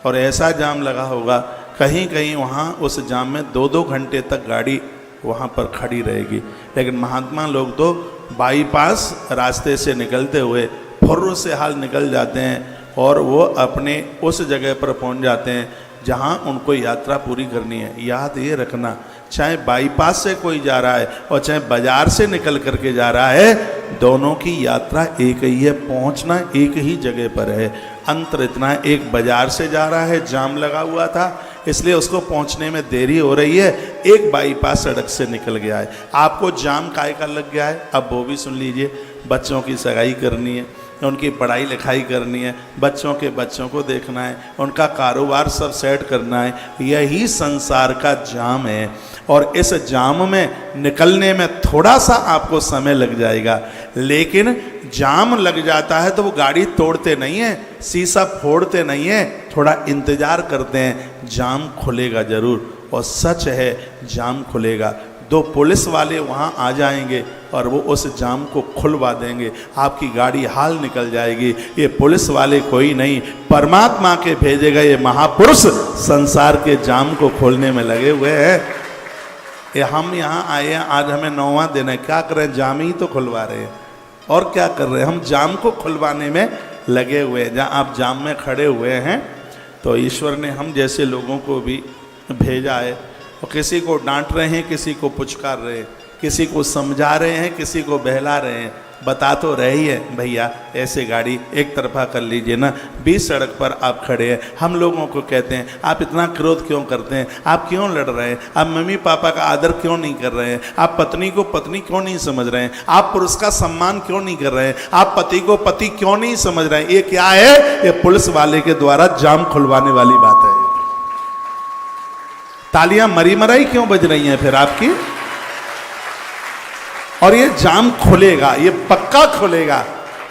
[SPEAKER 1] और ऐसा जाम लगा होगा कहीं कहीं वहाँ उस जाम में 2-2 घंटे तक गाड़ी वहाँ पर खड़ी रहेगी। लेकिन महात्मा लोग तो बाईपास रास्ते से निकलते हुए फुर्र से हाल निकल जाते हैं, और वो अपने उस जगह पर पहुँच जाते हैं जहाँ उनको यात्रा पूरी करनी है। याद ये रखना, चाहे बाईपास से कोई जा रहा है और चाहे बाजार से निकल करके जा रहा है, दोनों की यात्रा एक ही है, पहुँचना एक ही जगह पर है। अंतर इतना है, एक बाजार से जा रहा है, जाम लगा हुआ था इसलिए उसको पहुंचने में देरी हो रही है, एक बाईपास सड़क से निकल गया है। आपको जाम काहे का लग गया है, अब वो भी सुन लीजिए। बच्चों की सगाई करनी है, उनकी पढ़ाई लिखाई करनी है, बच्चों के बच्चों को देखना है, उनका कारोबार सब सेट करना है। यही संसार का जाम है और इस जाम में निकलने में थोड़ा सा आपको समय लग जाएगा, लेकिन जाम लग जाता है तो वो गाड़ी तोड़ते नहीं है, शीशा फोड़ते नहीं है, थोड़ा इंतजार करते हैं, जाम खुलेगा जरूर। और सच है जाम खुलेगा। 2 पुलिस वाले वहाँ आ जाएंगे और वो उस जाम को खुलवा देंगे, आपकी गाड़ी हाल निकल जाएगी। ये पुलिस वाले कोई नहीं, परमात्मा के भेजे गए ये महापुरुष संसार के जाम को खोलने में लगे हुए हैं। ये हम यहाँ आए हैं, आज हमें 9वां दिन है, क्या कर रहे हैं? जाम ही तो खुलवा रहे हैं। और क्या कर रहे हैं? हम जाम को खुलवाने में लगे हुए हैं। जहाँ आप जाम में खड़े हुए हैं तो ईश्वर ने हम जैसे लोगों को भी भेजा है, और किसी को डांट रहे हैं, किसी को पुचकार रहे हैं, किसी को समझा रहे हैं, किसी को बहला रहे हैं, बता तो रही है भैया ऐसे गाड़ी एक तरफा कर लीजिए ना, 20 सड़क पर आप खड़े हैं। हम लोगों को कहते हैं आप इतना क्रोध क्यों करते हैं, आप क्यों लड़ रहे हैं, आप मम्मी पापा का आदर क्यों नहीं कर रहे हैं, आप पत्नी को पत्नी क्यों नहीं समझ रहे हैं, आप पुरुष का सम्मान क्यों नहीं कर रहे हैं, आप पति को पति क्यों नहीं समझ रहे हैं। ये क्या है? ये पुलिस वाले के द्वारा जाम खुलवाने वाली बात है। तालियां मरी मराई क्यों बज रही हैं फिर आपकी? और ये जाम खुलेगा, ये पक्का खुलेगा।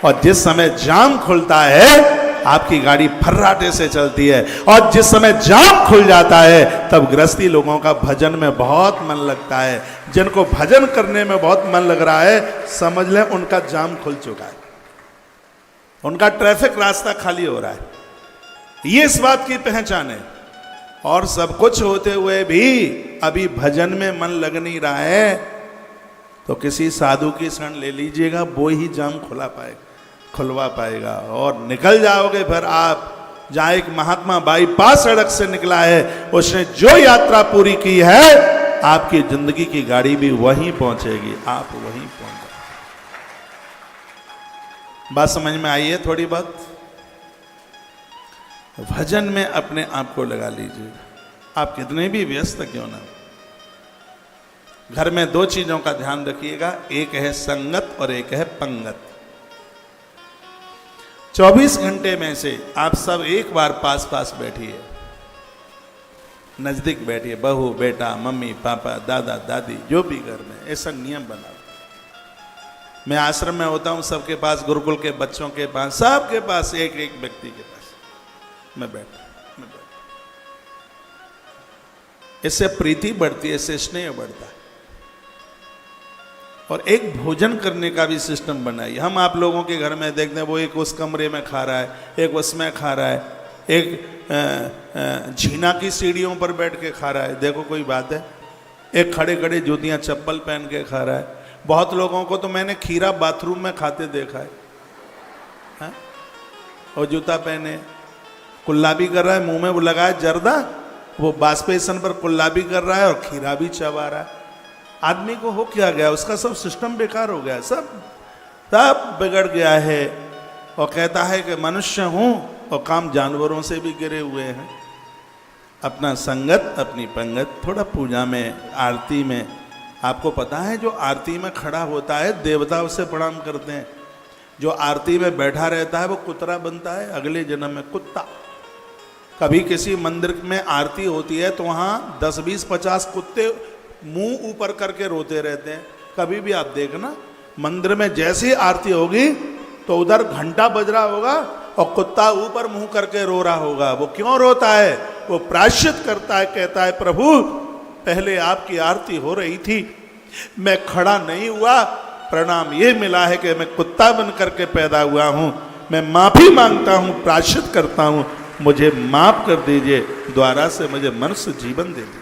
[SPEAKER 1] और जिस समय जाम खुलता है आपकी गाड़ी फर्राटे से चलती है, और जिस समय जाम खुल जाता है तब गृहस्थी लोगों का भजन में बहुत मन लगता है। जिनको भजन करने में बहुत मन लग रहा है, समझ लें उनका जाम खुल चुका है, उनका ट्रैफिक रास्ता खाली हो रहा है। ये इस बात की पहचान है। और सब कुछ होते हुए भी अभी भजन में मन लग नहीं रहा है, तो किसी साधु की शरण ले लीजिएगा, वो ही जाम खुलवा पाएगा। और निकल जाओगे फिर आप। जहाँ एक महात्मा बाईपास सड़क से निकला है, उसने जो यात्रा पूरी की है, आपकी जिंदगी की गाड़ी भी वहीं पहुंचेगी, आप वहीं पहुंच जाओ। बात समझ में आई है थोड़ी बात? भजन में अपने आप को लगा लीजिए, आप कितने भी व्यस्त क्यों ना। घर में 2 चीजों का ध्यान रखिएगा, एक है संगत और एक है पंगत। 24 घंटे में से आप सब एक बार पास पास बैठिए, नजदीक बैठिए, बहू बेटा मम्मी पापा दादा दादी जो भी घर में, ऐसा नियम बनाओ। मैं आश्रम में होता हूं, सबके पास, गुरुकुल के बच्चों के पास, सबके पास एक एक व्यक्ति के पास मैं बैठा। इससे प्रीति बढ़ती है, इससे स्नेह बढ़ता है। और एक भोजन करने का भी सिस्टम बनाइए। हम आप लोगों के घर में देखते हैं, वो एक उस कमरे में खा रहा है, एक उसमें खा रहा है, एक झीना की सीढ़ियों पर बैठ के खा रहा है, देखो कोई बात है, एक खड़े खड़े जूतियां चप्पल पहन के खा रहा है। बहुत लोगों को तो मैंने खीरा बाथरूम में खाते देखा है, और जूता पहने, कुल्ला भी कर रहा है, मुंह में वो लगाया जर्दा, वो बाष्पेशन पर कुल्ला भी कर रहा है और खीरा भी चबा रहा है। आदमी को हो क्या गया, उसका सब सिस्टम बेकार हो गया, सब बिगड़ गया है। और कहता है कि मनुष्य हूं और काम जानवरों से भी गिरे हुए हैं। अपना संगत अपनी पंगत। थोड़ा पूजा में, आरती में, आपको पता है जो आरती में खड़ा होता है देवता उसे प्रणाम करते हैं, जो आरती में बैठा रहता है वो कुतरा बनता है, अगले जन्म में कुत्ता। कभी किसी मंदिर में आरती होती है तो वहाँ 10, 20, 50 कुत्ते मुंह ऊपर करके रोते रहते हैं। कभी भी आप देखना, मंदिर में जैसी आरती होगी तो उधर घंटा बज रहा होगा और कुत्ता ऊपर मुंह करके रो रहा होगा। वो क्यों रोता है? वो प्रायश्चित करता है, कहता है प्रभु पहले आपकी आरती हो रही थी, मैं खड़ा नहीं हुआ, प्रणाम ये मिला है कि मैं कुत्ता बन करके पैदा हुआ हूँ, मैं माफी मांगता हूँ, प्रायश्चित करता हूँ, मुझे माफ कर दीजिए, द्वारा से मुझे मनुष्य जीवन दे दीजिए।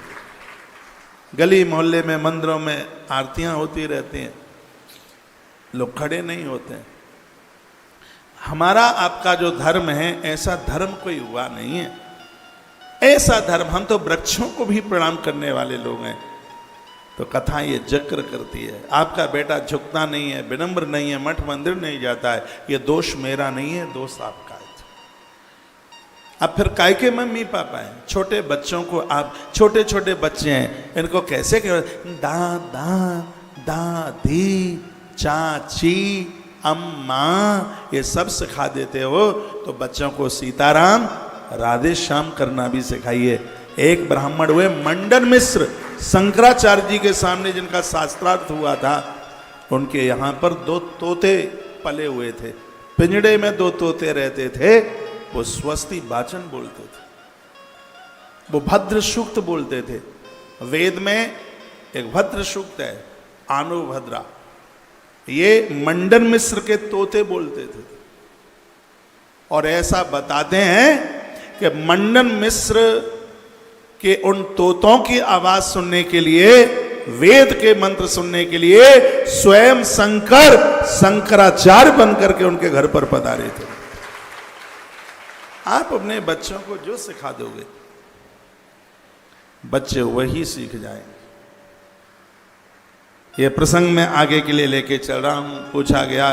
[SPEAKER 1] गली मोहल्ले में, मंदिरों में आरतियां होती रहती हैं, लोग खड़े नहीं होते हैं। हमारा आपका जो धर्म है, ऐसा धर्म कोई हुआ नहीं है, ऐसा धर्म। हम तो वृक्षों को भी प्रणाम करने वाले लोग हैं। तो कथा ये जिक्र करती है, आपका बेटा झुकता नहीं है, विनम्र नहीं है, मठ मंदिर नहीं जाता है, ये दोष मेरा नहीं है, दोष आपका है। अब फिर काय के मम्मी पापा हैं? छोटे बच्चों को आप, छोटे छोटे बच्चे हैं, इनको कैसे कह दादा दादी चाची, अम्मा ये सब सिखा देते हो तो बच्चों को सीताराम राधे श्याम करना भी सिखाइए। एक ब्राह्मण हुए मंडन मिश्र, शंकराचार्य जी के सामने जिनका शास्त्रार्थ हुआ था, उनके यहाँ पर 2 तोते पले हुए थे, पिंजड़े में 2 तोते रहते थे। वो स्वस्ति वाचन बोलते थे, वो भद्र सूक्त बोलते थे। वेद में एक भद्र सूक्त है, आनो भद्रा, ये मंडन मिश्र के तोते बोलते थे। और ऐसा बताते हैं कि मंडन मिश्र के उन तोतों की आवाज सुनने के लिए, वेद के मंत्र सुनने के लिए स्वयं शंकराचार्य बनकर के उनके घर पर पधारे थे। आप अपने बच्चों को जो सिखा दोगे बच्चे वही सीख जाएंगे। ये प्रसंग मैं आगे के लिए लेके चल रहा हूं। पूछा गया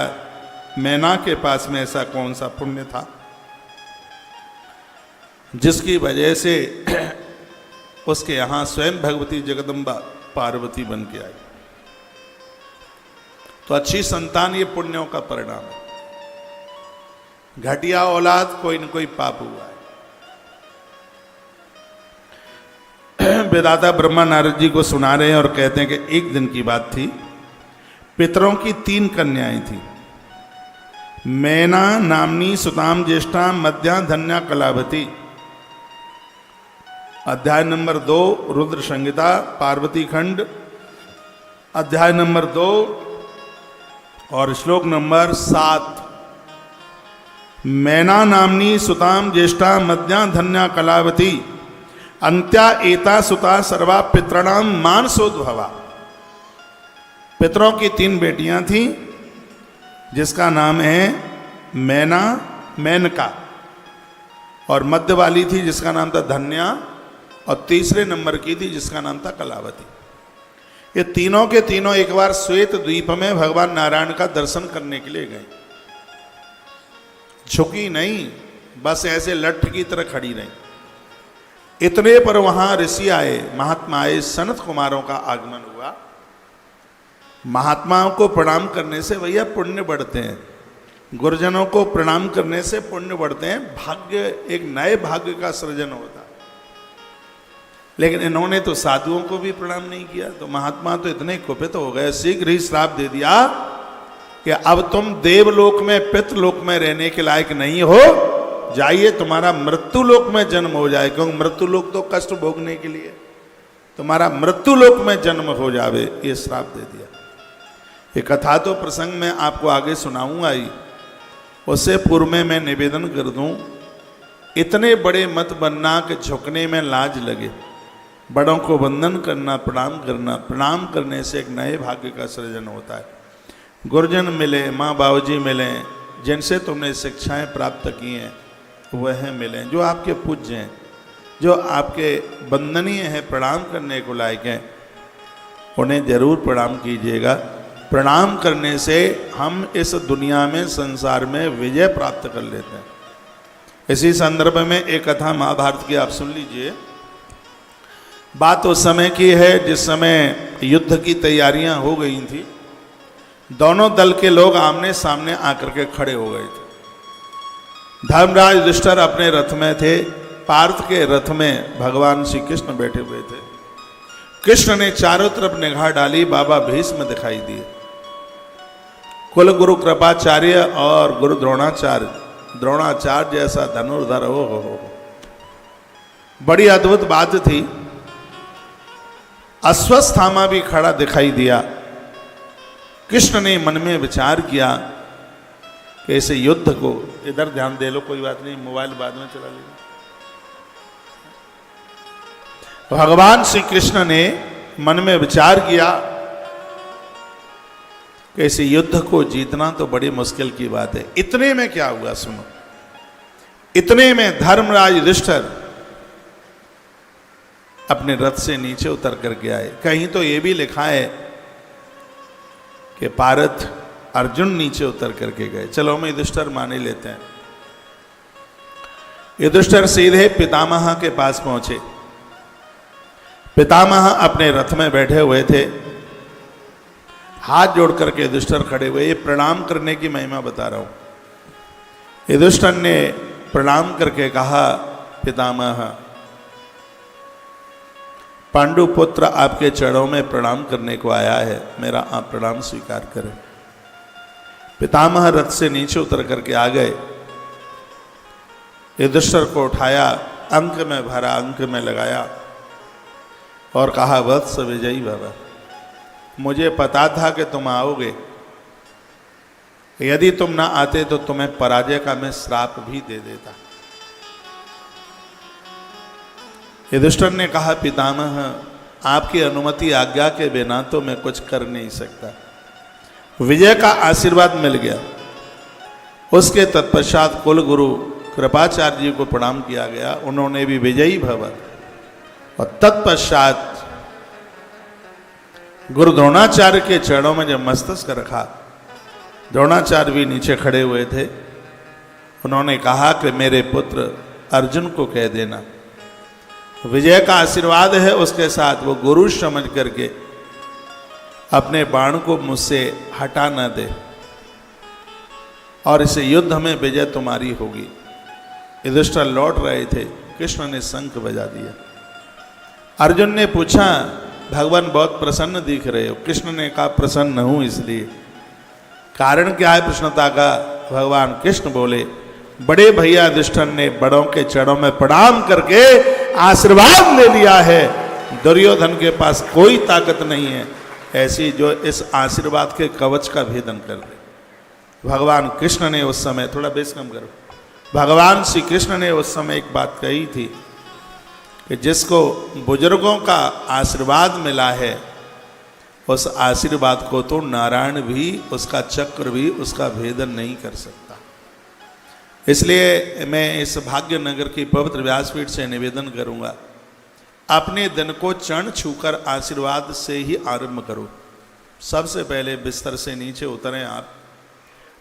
[SPEAKER 1] मैना के पास में ऐसा कौन सा पुण्य था जिसकी वजह से उसके यहां स्वयं भगवती जगदम्बा पार्वती बन के आई। तो अच्छी संतान ये पुण्यों का परिणाम है। घटिया औलाद कोई न कोई पाप हुआ है। वेदाता ब्रह्मा नारद जी को सुना रहे हैं और कहते हैं कि एक दिन की बात थी, पितरों की 3 कन्याएं थी, मैना नामनी सुताम ज्येष्ठा मध्या धन्या कलावती। अध्याय नंबर 2 रुद्र संहिता पार्वती खंड, अध्याय नंबर 2 और श्लोक नंबर 7। मैना नामनी सुताम ज्येष्ठा मध्या धन्या कलावती अंत्या एता सुता सर्वा पितृणाम मानसोद्भवा। पितरों की 3 बेटियां थीं जिसका नाम है मैना, मेनका, और मध्य वाली थी जिसका नाम था धन्या, और तीसरे नंबर की थी जिसका नाम था कलावती। ये तीनों के तीनों एक बार श्वेत द्वीप में भगवान नारायण का दर्शन करने के लिए गए। झुकी नहीं, बस ऐसे लठ की तरह खड़ी रही। इतने पर वहां ऋषि आए, महात्मा आए, सनत कुमारों का आगमन हुआ। महात्माओं को प्रणाम करने से भैया पुण्य बढ़ते हैं, गुरुजनों को प्रणाम करने से पुण्य बढ़ते हैं, भाग्य, एक नए भाग्य का सृजन होता है। लेकिन इन्होंने तो साधुओं को भी प्रणाम नहीं किया, तो महात्मा तो इतने कुपित हो गए, शीघ्र ही श्राप दे दिया कि अब तुम देवलोक में, पितृलोक में रहने के लायक नहीं हो, जाइए तुम्हारा मृत्यु लोक में जन्म हो जाए, क्योंकि मृत्यु लोक तो कष्ट भोगने के लिए, तुम्हारा मृत्यु लोक में जन्म हो जावे, ये श्राप दे दिया। ये कथा तो प्रसंग में आपको आगे सुनाऊंगा ही, उससे पूर्व में मैं निवेदन कर दूं, इतने बड़े मत बनना कि झुकने में लाज लगे। बड़ों को वंदन करना, प्रणाम करने से एक नए भाग्य का सृजन होता है। गुरुजन मिले, माँ बाबूजी मिले, जिनसे तुमने शिक्षाएं प्राप्त की हैं वह मिलें, जो आपके पूज्य हैं, जो आपके वंदनीय हैं, प्रणाम करने को लायक हैं, उन्हें जरूर प्रणाम कीजिएगा। प्रणाम करने से हम इस दुनिया में, संसार में विजय प्राप्त कर लेते हैं। इसी संदर्भ में एक कथा महाभारत की आप सुन लीजिए। बात उस समय की है जिस समय युद्ध की तैयारियां हो गई थी। दोनों दल के लोग आमने सामने आकर के खड़े हो गए थे। धर्मराज युधिष्ठिर अपने रथ में थे, पार्थ के रथ में भगवान श्री कृष्ण बैठे हुए थे। कृष्ण ने चारों तरफ निगाह डाली, बाबा भीष्म दिखाई दिए, कुल गुरु कृपाचार्य और गुरु द्रोणाचार्य जैसा धनुर्धर हो। बड़ी अद्भुत बात थी। अश्वत्थामा भी खड़ा दिखाई दिया। कृष्ण ने मन में विचार किया कि ऐसे युद्ध को, इधर ध्यान दे लो, कोई बात नहीं, मोबाइल बाद में चला लेना। भगवान श्री कृष्ण ने मन में विचार किया कि ऐसे युद्ध को जीतना तो बड़ी मुश्किल की बात है। इतने में क्या हुआ सुनो। इतने में धर्मराज युधिष्ठिर अपने रथ से नीचे उतर करके आए। कहीं तो ये भी लिखा है कि पारथ अर्जुन नीचे उतर करके गए। चलो हम युधिष्ठिर मान ही लेते हैं। युधिष्ठिर सीधे पितामह के पास पहुंचे। पितामह अपने रथ में बैठे हुए थे, हाथ जोड़ करके युधिष्ठिर खड़े हुए। ये प्रणाम करने की महिमा बता रहा हूं। युधिष्ठिर ने प्रणाम करके कहा, पितामह, पांडु पुत्र आपके चरणों में प्रणाम करने को आया है, मेरा आप प्रणाम स्वीकार करें। पितामह रथ से नीचे उतर करके आ गए, युधिष्ठिर को उठाया, अंक में भरा, अंक में लगाया और कहा, वत्स विजयी भव, मुझे पता था कि तुम आओगे, यदि तुम ना आते तो तुम्हें पराजय का मैं श्राप भी दे देता। युधिष्ठिर ने कहा, पितामह, आपकी अनुमति आज्ञा के बिना तो मैं कुछ कर नहीं सकता। विजय का आशीर्वाद मिल गया। उसके तत्पश्चात कुल गुरु कृपाचार्य जी को प्रणाम किया गया, उन्होंने भी विजयी भव। और तत्पश्चात गुरु द्रोणाचार्य के चरणों में जब मस्तक रखा, द्रोणाचार्य भी नीचे खड़े हुए थे, उन्होंने कहा कि मेरे पुत्र अर्जुन को कह देना, विजय का आशीर्वाद है उसके साथ, वो गुरु समझ करके अपने बाण को मुझसे हटा न दे और इसे युद्ध में विजय तुम्हारी होगी। युधिष्ठिर लौट रहे थे, कृष्ण ने शंख बजा दिया। अर्जुन ने पूछा, भगवान बहुत प्रसन्न दिख रहे हो। कृष्ण ने कहा, प्रसन्न हूं इसलिए। कारण क्या है प्रसन्नता का? भगवान कृष्ण बोले, बड़े भैया युधिष्ठिर ने बड़ों के चरणों में प्रणाम करके आशीर्वाद ले लिया है। दुर्योधन के पास कोई ताकत नहीं है ऐसी जो इस आशीर्वाद के कवच का भेदन कर दे। भगवान कृष्ण ने उस समय, थोड़ा बेस कम करो, भगवान श्री कृष्ण ने उस समय एक बात कही थी कि जिसको बुजुर्गों का आशीर्वाद मिला है, उस आशीर्वाद को तो नारायण भी, उसका चक्र भी उसका भेदन नहीं कर सकता। इसलिए मैं इस भाग्य नगर की पवित्र व्यासपीठ से निवेदन करूंगा, अपने दिन को चरण छूकर आशीर्वाद से ही आरंभ करो। सबसे पहले बिस्तर से नीचे उतरें आप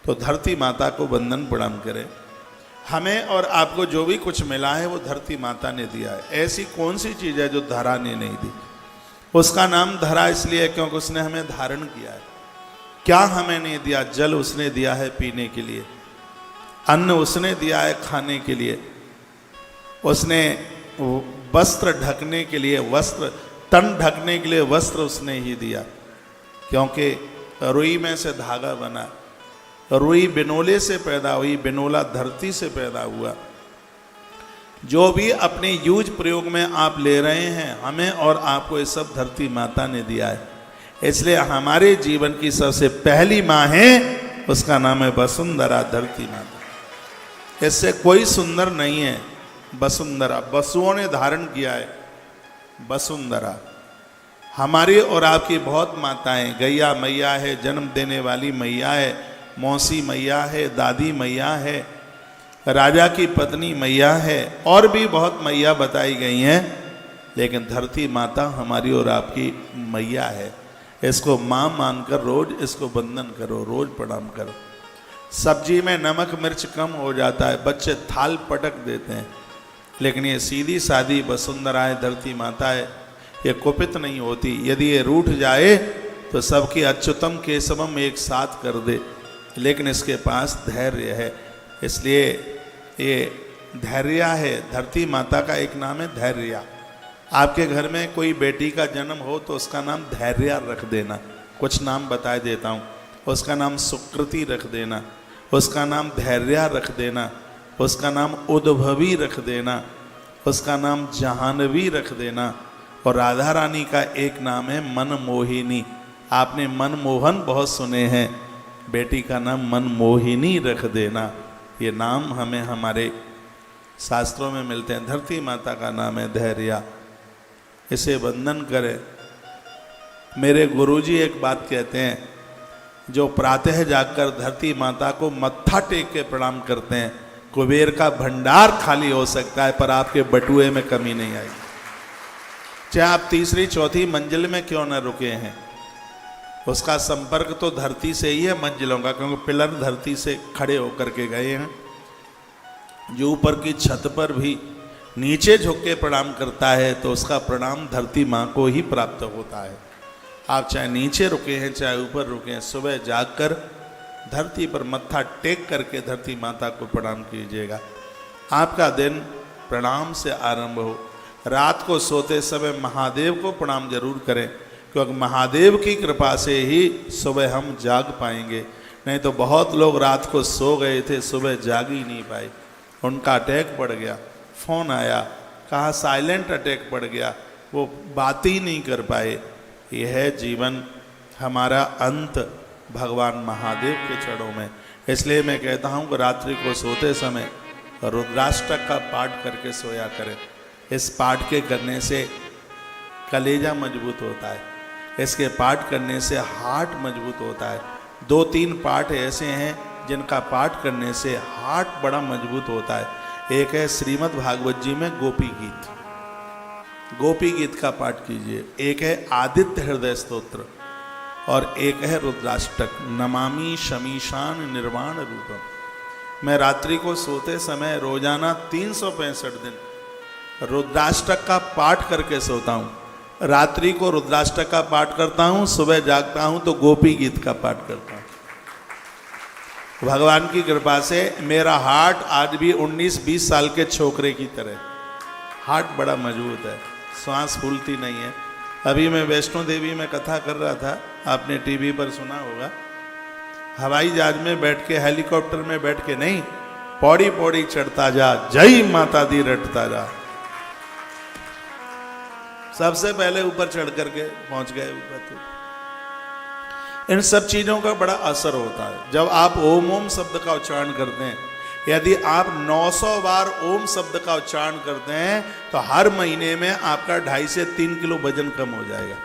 [SPEAKER 1] तो धरती माता को वंदन प्रणाम करें। हमें और आपको जो भी कुछ मिला है वो धरती माता ने दिया है। ऐसी कौन सी चीज़ है जो धरा ने नहीं दी? उसका नाम धरा इसलिए क्योंकि उसने हमें धारण किया है। क्या हमें नहीं दिया? जल उसने दिया है पीने के लिए, अन्न उसने दिया है खाने के लिए, उसने वस्त्र ढकने के लिए, वस्त्र तन ढकने के लिए वस्त्र उसने ही दिया, क्योंकि रुई में से धागा बना, रुई बिनोले से पैदा हुई, बिनोला धरती से पैदा हुआ। जो भी अपने यूज प्रयोग में आप ले रहे हैं, हमें और आपको ये सब धरती माता ने दिया है। इसलिए हमारे जीवन की सबसे पहली माँ है, उसका नाम है वसुंधरा, धरती माता। इससे कोई सुंदर नहीं है। वसुंधरा, वसुओं ने धारण किया है वसुंधरा। हमारी और आपकी बहुत माताएं, गैया मैया है, जन्म देने वाली मैया है, मौसी मैया है, दादी मैया है, राजा की पत्नी मैया है, और भी बहुत मैया बताई गई हैं, लेकिन धरती माता हमारी और आपकी मैया है। इसको माँ मानकर रोज इसको वंदन करो, रोज प्रणाम करो। सब्जी में नमक मिर्च कम हो जाता है, बच्चे थाल पटक देते हैं, लेकिन ये सीधी सादी वसुंधरा है, धरती माता है, ये कुपित नहीं होती। यदि ये रूठ जाए तो सबकी अच्युतम केशवम एक साथ कर दे, लेकिन इसके पास धैर्य है। इसलिए ये धैर्य है, धरती माता का एक नाम है धैर्य। आपके घर में कोई बेटी का जन्म हो तो उसका नाम धैर्य रख देना। कुछ नाम बता देता हूँ। उसका नाम सुकृति रख देना, उसका नाम धैर्य रख देना, उसका नाम उद्भवी रख देना, उसका नाम जहानवी रख देना। और राधा रानी का एक नाम है मनमोहिनी। आपने मनमोहन बहुत सुने हैं, बेटी का नाम मनमोहिनी रख देना। ये नाम हमें हमारे शास्त्रों में मिलते हैं। धरती माता का नाम है धैर्य, इसे वंदन करें। मेरे गुरुजी एक बात कहते हैं, जो प्रातः जाकर धरती माता को मत्था टेक के प्रणाम करते हैं, कुबेर का भंडार खाली हो सकता है पर आपके बटुए में कमी नहीं आएगी। चाहे आप तीसरी चौथी मंजिल में क्यों न रुके हैं, उसका संपर्क तो धरती से ही है मंजिलों का, क्योंकि पिलर धरती से खड़े होकर के गए हैं। जो ऊपर की छत पर भी नीचे झुक के प्रणाम करता है तो उसका प्रणाम धरती माँ को ही प्राप्त होता है। आप चाहे नीचे रुके हैं चाहे ऊपर रुके हैं, सुबह जागकर धरती पर मत्था टेक करके धरती माता को प्रणाम कीजिएगा। आपका दिन प्रणाम से आरंभ हो। रात को सोते समय महादेव को प्रणाम जरूर करें, क्योंकि महादेव की कृपा से ही सुबह हम जाग पाएंगे। नहीं तो बहुत लोग रात को सो गए थे, सुबह जाग ही नहीं पाए, उनका अटैक पड़ गया, फोन आया, कहा साइलेंट अटैक पड़ गया, वो बात ही नहीं कर पाए। यह है जीवन, हमारा अंत भगवान महादेव के चरणों में। इसलिए मैं कहता हूँ कि रात्रि को सोते समय रुद्राष्टक का पाठ करके सोया करें। इस पाठ के करने से कलेजा मजबूत होता है, इसके पाठ करने से हार्ट मजबूत होता है। 2-3 पाठ ऐसे हैं जिनका पाठ करने से हार्ट बड़ा मजबूत होता है। एक है श्रीमद् भागवत जी में गोपी गीत, गोपी गीत का पाठ कीजिए। एक है आदित्य हृदय स्तोत्र और एक है रुद्राष्टक, नमामि शमीशान निर्वाण रूपम। मैं रात्रि को सोते समय रोजाना 365 दिन रुद्राष्टक का पाठ करके सोता हूँ। रात्रि को रुद्राष्टक का पाठ करता हूँ, सुबह जागता हूँ तो गोपी गीत का पाठ करता हूँ। भगवान की कृपा से मेरा हार्ट आज भी 19-20 साल के छोकरे की तरह, हार्ट बड़ा मजबूत है, सांस फूलती नहीं है। अभी मैं वैष्णो देवी में कथा कर रहा था, आपने टीवी पर सुना होगा। हवाई जहाज में बैठ के, हेलीकॉप्टर में बैठ के नहीं, पौड़ी पौड़ी चढ़ता जा, जय माता दी रटता जा। सबसे पहले ऊपर चढ़ करके पहुंच गए ऊपर। तो इन सब चीजों का बड़ा असर होता है। जब आप ओम ओम शब्द का उच्चारण करते हैं, यदि आप 900 बार ओम शब्द का उच्चारण करते हैं तो हर महीने में आपका 2.5 से 3 किलो वजन कम हो जाएगा।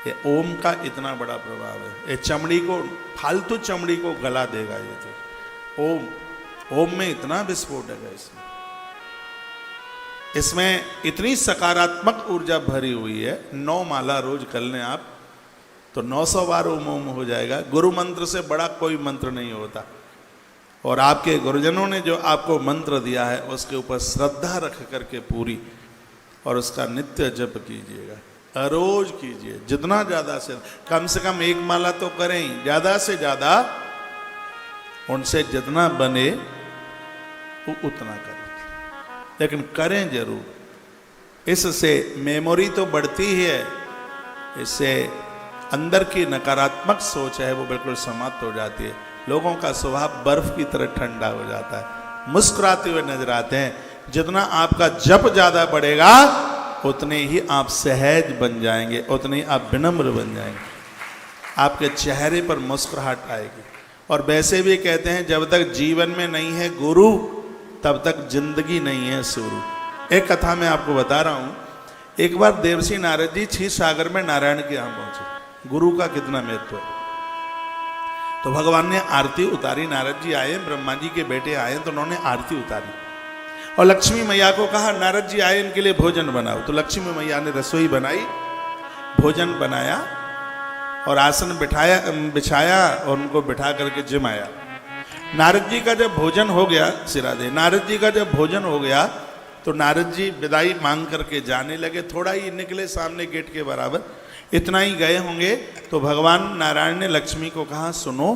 [SPEAKER 1] ये ओम का इतना बड़ा प्रभाव है। ये चमड़ी को, फालतू चमड़ी को गला देगा ये तो। ओम में इतना विस्फोट है इसमें इतनी सकारात्मक ऊर्जा भरी हुई है। 9 माला रोज कर लें आप तो 900 बार ओम ओम हो जाएगा। गुरु मंत्र से बड़ा कोई मंत्र नहीं होता। और आपके गुरुजनों ने जो आपको मंत्र दिया है उसके ऊपर श्रद्धा रख करके पूरी, और उसका नित्य जप कीजिएगा, रोज कीजिए। जितना ज़्यादा से कम 1 माला तो करें ही, ज़्यादा से ज़्यादा उनसे जितना बने वो उतना करें, लेकिन करें जरूर। इससे मेमोरी तो बढ़ती ही है, इससे अंदर की नकारात्मक सोच है वो बिल्कुल समाप्त हो जाती है। लोगों का स्वभाव बर्फ की तरह ठंडा हो जाता है, मुस्कुराते हुए नजर आते हैं। जितना आपका जप ज्यादा बढ़ेगा उतने ही आप सहज बन जाएंगे, उतने ही आप विनम्र बन जाएंगे, आपके चेहरे पर मुस्कुराहट आएगी। और वैसे भी कहते हैं जब तक जीवन में नहीं है गुरु तब तक जिंदगी नहीं है शुरू। एक कथा मैं आपको बता रहा हूँ। एक बार देवर्षि नारद जी क्षीर सागर में नारायण के यहाँ पहुंचे। गुरु का कितना महत्व है। तो भगवान ने आरती उतारी। नारद जी आए, ब्रह्मा जी के बेटे आए तो उन्होंने आरती उतारी और लक्ष्मी मैया को कहा नारद जी आए, इनके लिए भोजन बनाओ। तो लक्ष्मी मैया ने रसोई बनाई, भोजन बनाया और आसन बिछाया और उनको बिठा करके जिमाया। नारद जी का जब भोजन हो गया, सिराधे, नारद जी का जब भोजन हो गया तो नारद जी विदाई मांग करके जाने लगे। थोड़ा ही निकले सामने गेट के बराबर, इतना ही गए होंगे तो भगवान नारायण ने लक्ष्मी को कहा सुनो,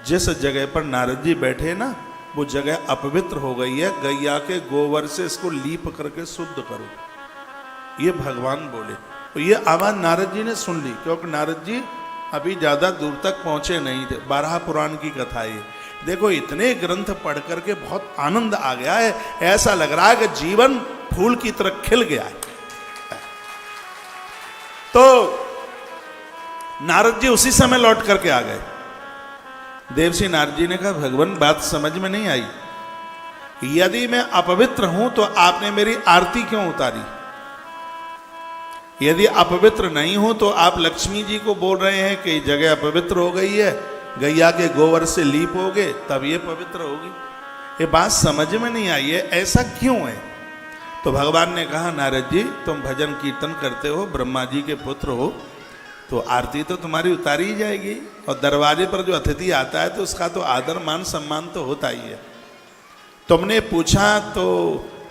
[SPEAKER 1] जिस जगह पर नारद जी बैठे ना वो जगह अपवित्र हो गई है, गैया के गोबर से इसको लीप करके शुद्ध करो। ये भगवान बोले। तो ये आवाज नारद जी ने सुन ली, क्योंकि नारद जी अभी ज्यादा दूर तक पहुंचे नहीं थे। 12 पुराण की कथा ये। देखो इतने ग्रंथ पढ़ करके बहुत आनंद आ गया है, ऐसा लग रहा है कि जीवन फूल की तरह खिल गया है। तो नारद जी उसी समय लौट करके आ गए। देवर्षि नारद जी ने कहा भगवान बात समझ में नहीं आई, यदि मैं अपवित्र हूं तो आपने मेरी आरती क्यों उतारी? यदि अपवित्र नहीं हूं तो आप लक्ष्मी जी को बोल रहे हैं कि जगह अपवित्र हो गई है, गैया के गोबर से लीप होगे तब ये पवित्र होगी। ये बात समझ में नहीं आई है, ऐसा क्यों है? तो भगवान ने कहा नारद जी तुम भजन कीर्तन करते हो, ब्रह्मा जी के पुत्र हो, तो आरती तो तुम्हारी उतारी ही जाएगी। और दरवाजे पर जो अतिथि आता है तो उसका तो आदर मान सम्मान तो होता ही है। तुमने पूछा तो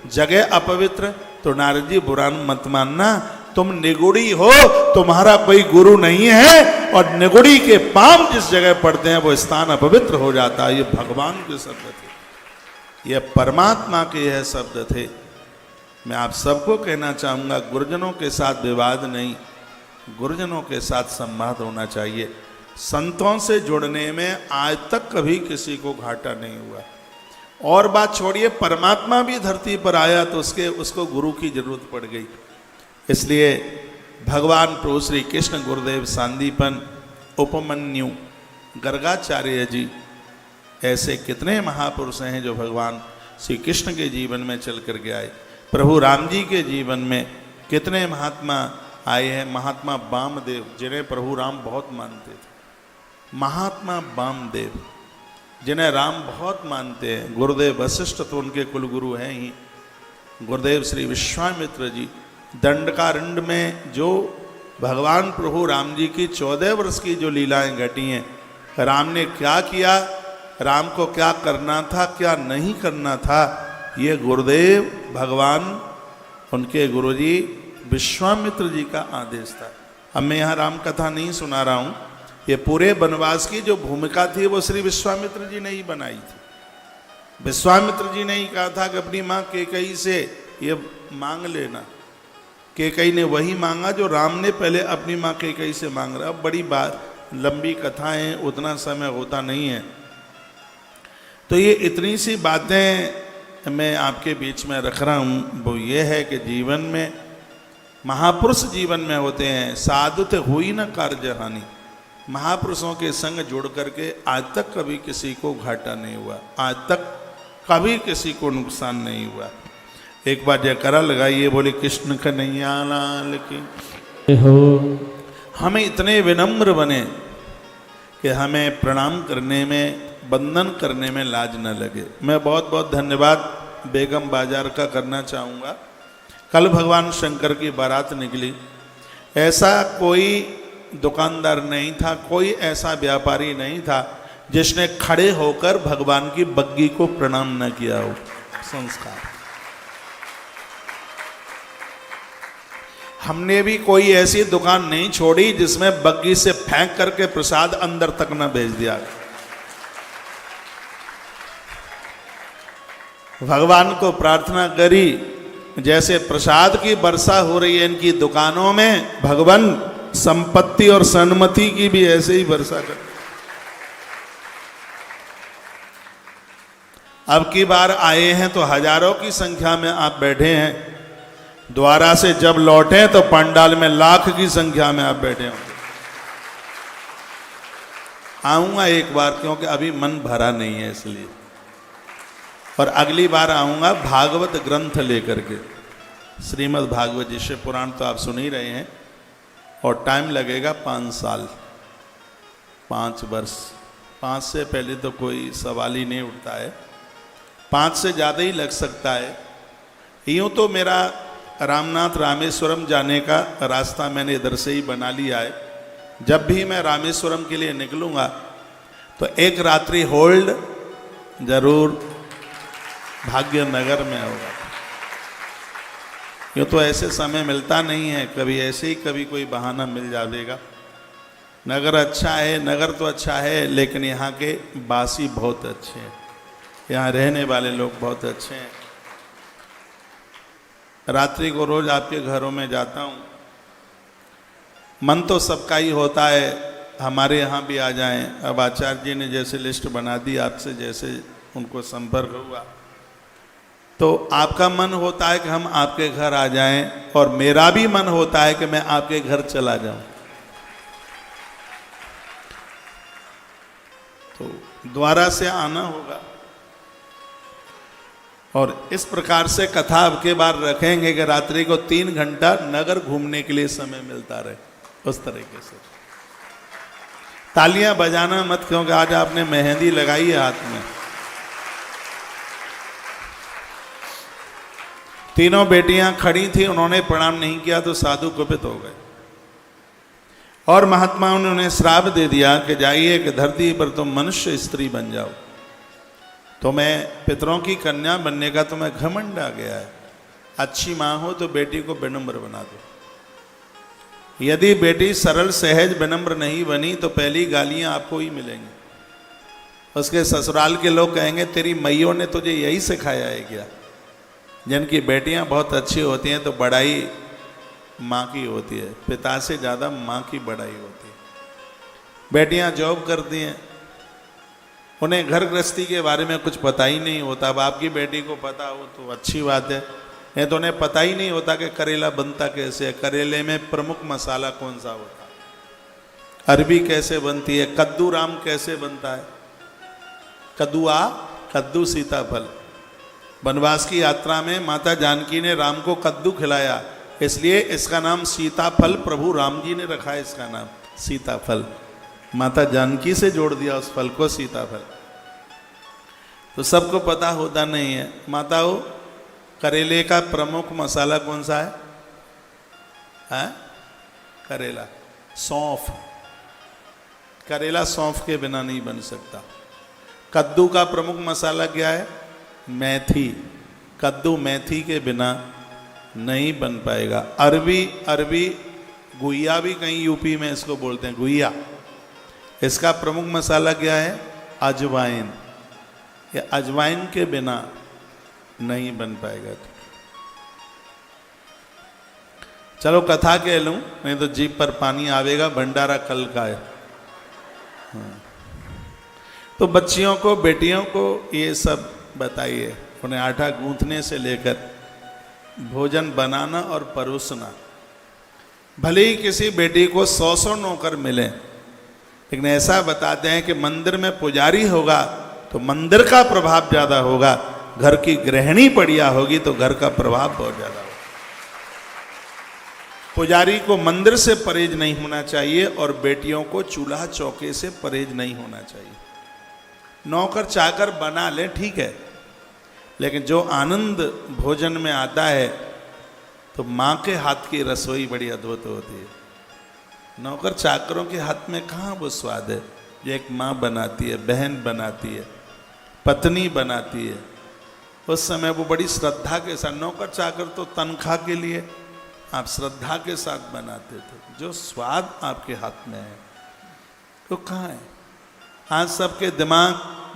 [SPEAKER 1] जगह अपवित्र, तो नारद जी बुरा मत मानना, तुम निगुड़ी हो, तुम्हारा कोई गुरु नहीं है, और निगुड़ी के पांव जिस जगह पड़ते हैं वो स्थान अपवित्र हो जाता है। ये भगवान के शब्द थे, ये परमात्मा के यह शब्द थे। मैं आप सबको कहना चाहूँगा, गुरुजनों के साथ विवाद नहीं, गुरुजनों के साथ संवाद होना चाहिए। संतों से जुड़ने में आज तक कभी किसी को घाटा नहीं हुआ। और बात छोड़िए, परमात्मा भी धरती पर आया तो उसको गुरु की जरूरत पड़ गई। इसलिए भगवान प्रभु श्री कृष्ण, गुरुदेव सांदीपन, उपमन्यु, गर्गाचार्य जी, ऐसे कितने महापुरुष हैं जो भगवान श्री कृष्ण के जीवन में चल कर के आए। प्रभु राम जी के जीवन में कितने महात्मा आए हैं। महात्मा वामदेव, जिन्हें प्रभु राम बहुत मानते थे, महात्मा वामदेव जिन्हें राम बहुत मानते हैं। गुरुदेव वशिष्ठ तो उनके कुलगुरु हैं ही। गुरुदेव श्री विश्वामित्र जी, दंडकारण्य में जो भगवान प्रभु राम जी की 14 वर्ष की जो लीलाएं घटी हैं, राम ने क्या किया, राम को क्या करना था, क्या नहीं करना था, ये गुरुदेव भगवान, उनके गुरुजी विश्वामित्र जी का आदेश था। अब मैं यहाँ राम कथा नहीं सुना रहा हूँ, ये पूरे वनवास की जो भूमिका थी वो श्री विश्वामित्र जी ने ही बनाई थी। विश्वामित्र जी ने ही कहा था कि अपनी माँ कैकेयी से ये मांग लेना। कैकेयी ने वही मांगा जो राम ने पहले अपनी माँ कैकेयी से मांग रहा। अब बड़ी बात, लंबी कथाएं, उतना समय होता नहीं है, तो ये इतनी सी बातें मैं आपके बीच में रख रहा हूँ। वो ये है कि जीवन में महापुरुष जीवन में होते हैं, साधुत हुई न कार्य हानि। महापुरुषों के संग जुड़ करके आज तक कभी किसी को घाटा नहीं हुआ, आज तक कभी किसी को नुकसान नहीं हुआ। एक बार जयकारा लगाइए, बोले कृष्ण कन्हैया लाल की हो। हमें इतने विनम्र बने कि हमें प्रणाम करने में, वंदन करने में लाज न लगे। मैं बहुत बहुत धन्यवाद बेगम बाजार का करना चाहूँगा। कल भगवान शंकर की बारात निकली, ऐसा कोई दुकानदार नहीं था, कोई ऐसा व्यापारी नहीं था जिसने खड़े होकर भगवान की बग्गी को प्रणाम न किया हो। संस्कार। हमने भी कोई ऐसी दुकान नहीं छोड़ी जिसमें बग्गी से फेंक करके प्रसाद अंदर तक न भेज दिया। भगवान को प्रार्थना करी, जैसे प्रसाद की वर्षा हो रही है इनकी दुकानों में, भगवान संपत्ति और सन्मति की भी ऐसे ही वर्षा कर। अब की बार आए हैं तो हजारों की संख्या में आप बैठे हैं, द्वारा से जब लौटे तो पंडाल में लाख की संख्या में आप बैठे होंगे। आऊंगा एक बार, क्योंकि अभी मन भरा नहीं है इसलिए, और अगली बार आऊंगा भागवत ग्रंथ लेकर के। श्रीमद् भागवत जी, शिव पुराण तो आप सुन ही रहे हैं, और टाइम लगेगा 5 साल, 5 वर्ष। 5 से पहले तो कोई सवाल ही नहीं उठता है, 5 से ज़्यादा ही लग सकता है। यूँ तो मेरा रामनाथ रामेश्वरम जाने का रास्ता मैंने इधर से ही बना लिया है। जब भी मैं रामेश्वरम के लिए निकलूँगा तो एक रात्रि होल्ड जरूर भाग्यनगर में होगा। यूँ तो ऐसे समय मिलता नहीं है, कभी ऐसे ही कभी कोई बहाना मिल जाएगा। नगर अच्छा है, नगर तो अच्छा है, लेकिन यहाँ के बासी बहुत अच्छे हैं, यहाँ रहने वाले लोग बहुत अच्छे हैं। रात्रि को रोज आपके घरों में जाता हूँ, मन तो सबका ही होता है हमारे यहाँ भी आ जाएं। अब आचार्य जी ने जैसे लिस्ट बना दी, आपसे जैसे उनको संपर्क हुआ, तो आपका मन होता है कि हम आपके घर आ जाएं, और मेरा भी मन होता है कि मैं आपके घर चला जाऊं। तो द्वारा से आना होगा, और इस प्रकार से कथा अब के बार रखेंगे कि रात्रि को 3 घंटा नगर घूमने के लिए समय मिलता रहे, उस तरीके से। तालियां बजाना मत, क्योंकि आज आपने मेहंदी लगाई है हाथ में। तीनों बेटियां खड़ी थी, उन्होंने प्रणाम नहीं किया तो साधु कुपित हो गए, और महात्माओं ने उन्हें श्राप दे दिया कि जाइए कि धरती पर तुम मनुष्य स्त्री बन जाओ। तो मैं पितरों की कन्या बनने का तुम्हें घमंड आ गया है। अच्छी माँ हो तो बेटी को विनम्र बना दो, यदि बेटी सरल सहज विनम्र नहीं बनी तो पहली गालियां आपको ही मिलेंगी। उसके ससुराल के लोग कहेंगे तेरी मैयों ने तुझे यही सिखाया है क्या। जिनकी बेटियां बहुत अच्छी होती हैं तो बड़ाई माँ की होती है, पिता से ज़्यादा माँ की बड़ाई होती है। बेटियां जॉब करती हैं, उन्हें घर गृहस्थी के बारे में कुछ पता ही नहीं होता। अब आपकी बेटी को पता हो तो अच्छी बात है, नहीं तो उन्हें पता ही नहीं होता कि करेला बनता कैसे है, करेले में प्रमुख मसाला कौन सा होता है, अरबी कैसे बनती है, कद्दू राम कैसे बनता है। कद्दू सीताफल। वनवास की यात्रा में माता जानकी ने राम को कद्दू खिलाया, इसलिए इसका नाम सीताफल प्रभु राम जी ने रखा है। इसका नाम सीताफल, माता जानकी से जोड़ दिया उस फल को, सीताफल। तो सबको पता होता नहीं है। माताओं, करेले का प्रमुख मसाला कौन सा है? करेला, सौंफ। करेला सौंफ के बिना नहीं बन सकता। कद्दू का प्रमुख मसाला क्या है? मेथी। कद्दू मेथी के बिना नहीं बन पाएगा। अरबी गुइया भी कहीं यूपी में इसको बोलते हैं, गुइया। इसका प्रमुख मसाला क्या है? अजवाइन। ये अजवाइन के बिना नहीं बन पाएगा। चलो कथा कह लूं, नहीं तो जीभ पर पानी आवेगा। भंडारा कल का है। तो बच्चियों को, बेटियों को ये सब बताइए। उन्हें आटा गूंथने से लेकर भोजन बनाना और परोसना। भले ही किसी बेटी को 100 नौकर मिले, लेकिन ऐसा बताते हैं कि मंदिर में पुजारी होगा तो मंदिर का प्रभाव ज़्यादा होगा, घर की गृहिणी बढ़िया होगी तो घर का प्रभाव बहुत ज़्यादा होगा। पुजारी को मंदिर से परहेज नहीं होना चाहिए और बेटियों को चूल्हा चौके से परहेज नहीं होना चाहिए। नौकर चाकर बना ले ठीक है, लेकिन जो आनंद भोजन में आता है तो माँ के हाथ की रसोई बड़ी अद्भुत होती है। नौकर चाकरों के हाथ में कहाँ वो स्वाद है जो एक माँ बनाती है, बहन बनाती है, पत्नी बनाती है। उस समय वो बड़ी श्रद्धा के साथ। नौकर चाकर तो तनख्वाह के लिए, आप श्रद्धा के साथ बनाते थे। जो स्वाद आपके हाथ में है तो कहाँ है? आज सबके दिमाग,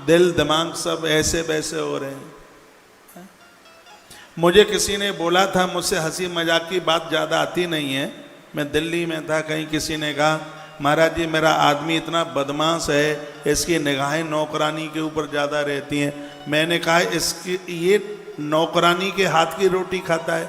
[SPEAKER 1] दिल दिमाग सब ऐसे वैसे हो रहे हैं। मुझे किसी ने बोला था, मुझसे हंसी मजाक की बात ज़्यादा आती नहीं है। मैं दिल्ली में था, कहीं किसी ने कहा महाराज जी मेरा आदमी इतना बदमाश है, इसकी निगाहें नौकरानी के ऊपर ज़्यादा रहती हैं। मैंने कहा इसकी ये नौकरानी के हाथ की रोटी खाता है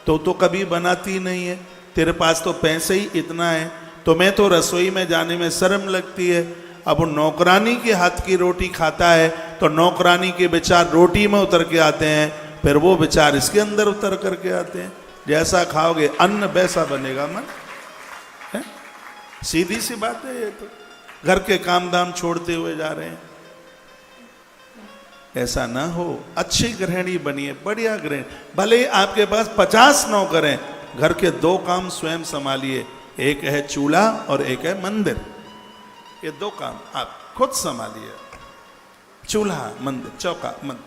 [SPEAKER 1] तो कभी बनाती नहीं है। तेरे पास तो पैसे ही इतना है, तुम्हें तो रसोई में जाने में शर्म लगती है। अब वो नौकरानी के हाथ की रोटी खाता है तो नौकरानी के विचार रोटी में उतर के आते हैं, फिर वो विचार इसके अंदर उतर करके आते हैं। जैसा खाओगे अन्न वैसा बनेगा मन है? सीधी सी बात है ये। तो घर के काम धाम छोड़ते हुए जा रहे हैं। ऐसा ना हो, अच्छी गृहिणी बनिए, बढ़िया गृहिणी। भले ही आपके पास 50 नौकर हैं, घर के 2 काम स्वयं संभालिए। एक है चूल्हा और एक है मंदिर। ये 2 काम आप खुद संभालिए। चूल्हा, मंदिर, चौका, मंदिर।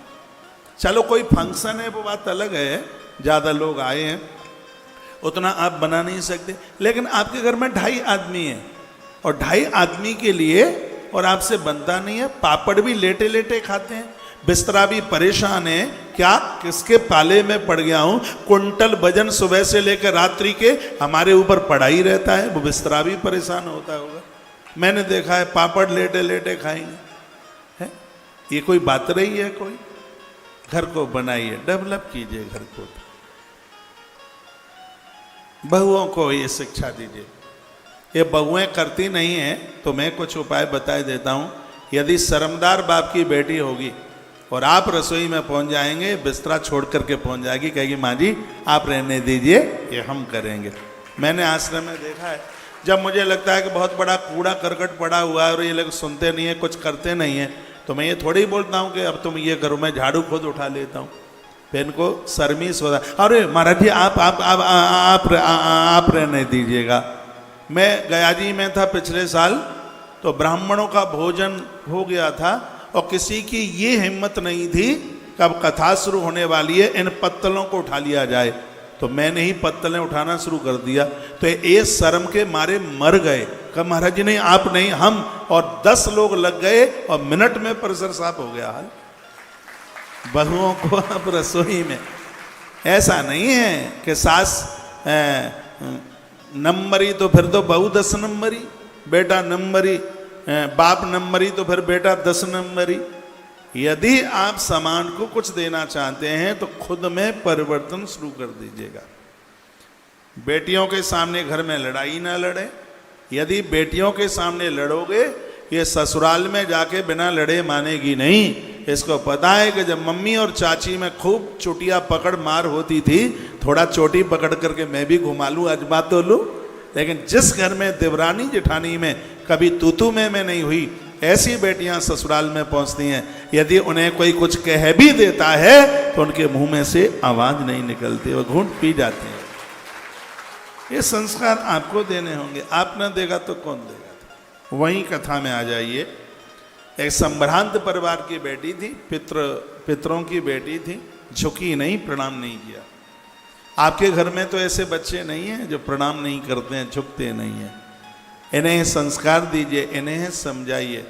[SPEAKER 1] चलो कोई फंक्शन है वो बात अलग है, ज़्यादा लोग आए हैं, उतना आप बना नहीं सकते। लेकिन आपके घर में 2.5 आदमी हैं और 2.5 आदमी के लिए और आपसे बनता नहीं है। पापड़ भी लेटे लेटे खाते हैं, बिस्तरा भी परेशान है। क्या किसके पाले में पड़ गया हूँ? कुंटल वजन सुबह से लेकर रात्रि के हमारे ऊपर पड़ा ही रहता है। वो बिस्तरा भी परेशान होता होगा। मैंने देखा है पापड़ लेटे लेटे खाएंगे है? ये कोई बात रही है? कोई घर को बनाइए, डेवलप कीजिए घर को। बहुओं को ये शिक्षा दीजिए। ये बहुएं करती नहीं हैं तो मैं कुछ उपाय बता देता हूँ। यदि शर्मदार बाप की बेटी होगी और आप रसोई में पहुंच जाएंगे, बिस्तरा छोड़ करके पहुंच जाएगी, कहेगी माँ जी आप रहने दीजिए, ये हम करेंगे। मैंने आश्रम में देखा है, जब मुझे लगता है कि बहुत बड़ा कूड़ा करकट पड़ा हुआ है और ये लोग सुनते नहीं है, कुछ करते नहीं है, तो मैं ये थोड़ी बोलता हूँ कि अब तुम ये करो, मैं झाड़ू खुद उठा लेता हूँ। फिर इनको शर्मिस होता, अरे महाराज जी आप रहने दीजिएगा। मैं गयाजी में था पिछले साल, तो ब्राह्मणों का भोजन हो गया था और किसी की ये हिम्मत नहीं थी कि अब कथा शुरू होने वाली है, इन पत्तलों को उठा लिया जाए। तो मैंने ही पत्तलें उठाना शुरू कर दिया, तो ये शर्म के मारे मर गए। कहा महाराज जी नहीं, आप नहीं, हम, और 10 लोग लग गए और मिनट में परिसर साफ हो गया हाल। बहुओं को अब रसोई में ऐसा नहीं है कि सास नंबरी तो फिर तो बहू 10 नंबरी, बेटा नंबरी, बाप नंबरी तो फिर बेटा 10 नंबरी। यदि आप समाज को कुछ देना चाहते हैं तो खुद में परिवर्तन शुरू कर दीजिएगा। बेटियों के सामने घर में लड़ाई ना लड़े। यदि बेटियों के सामने लड़ोगे, ये ससुराल में जाके बिना लड़े मानेगी नहीं। इसको पता है कि जब मम्मी और चाची में खूब चोटियां पकड़ मार होती थी, थोड़ा चोटी पकड़ करके मैं भी घुमा लूँ, अजमा तो लूँ। लेकिन जिस घर में देवरानी जेठानी में कभी तूतू में नहीं हुई, ऐसी बेटियां ससुराल में पहुंचती हैं। यदि उन्हें कोई कुछ कह भी देता है तो उनके मुंह में से आवाज नहीं निकलती, वो घूंट पी जाती हैं। ये संस्कार आपको देने होंगे, आप न देगा तो कौन देगा। वही कथा में आ जाइए। एक संभ्रांत परिवार की बेटी थी, पितरों की बेटी थी, झुकी नहीं, प्रणाम नहीं किया। आपके घर में तो ऐसे बच्चे नहीं हैं जो प्रणाम नहीं करते हैं, झुकते नहीं हैं। इन्हें संस्कार दीजिए, इन्हें समझाइए।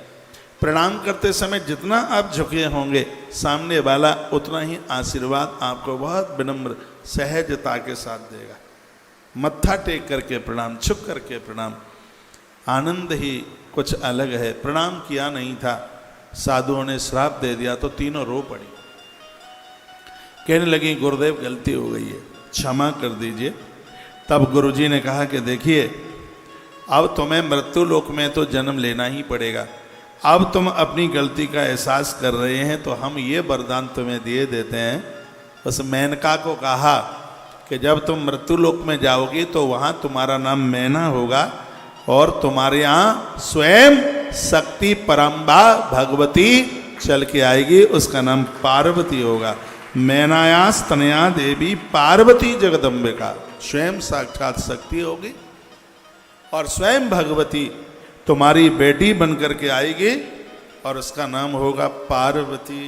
[SPEAKER 1] प्रणाम करते समय जितना आप झुके होंगे, सामने वाला उतना ही आशीर्वाद आपको बहुत विनम्र सहजता के साथ देगा। मत्था टेक करके प्रणाम, झुक करके प्रणाम, आनंद ही कुछ अलग है। प्रणाम किया नहीं था, साधुओं ने श्राप दे दिया तो तीनों रो पड़ी। कहने लगी गुरुदेव गलती हो गई है, क्षमा कर दीजिए। तब गुरुजी ने कहा कि देखिए, अब तुम्हें मृत्यु लोक में तो जन्म लेना ही पड़ेगा। अब तुम अपनी गलती का एहसास कर रहे हैं तो हम ये वरदान तुम्हें दिए देते हैं। उस मेनका को कहा कि जब तुम मृत्यु लोक में जाओगी तो वहाँ तुम्हारा नाम मैना होगा और तुम्हारे यहाँ स्वयं शक्ति परम्बा भगवती चल के आएगी, उसका नाम पार्वती होगा। मैनायास तनया देवी पार्वती जगदम्बिका, स्वयं साक्षात शक्ति होगी और स्वयं भगवती तुम्हारी बेटी बनकर के आएगी और उसका नाम होगा पार्वती।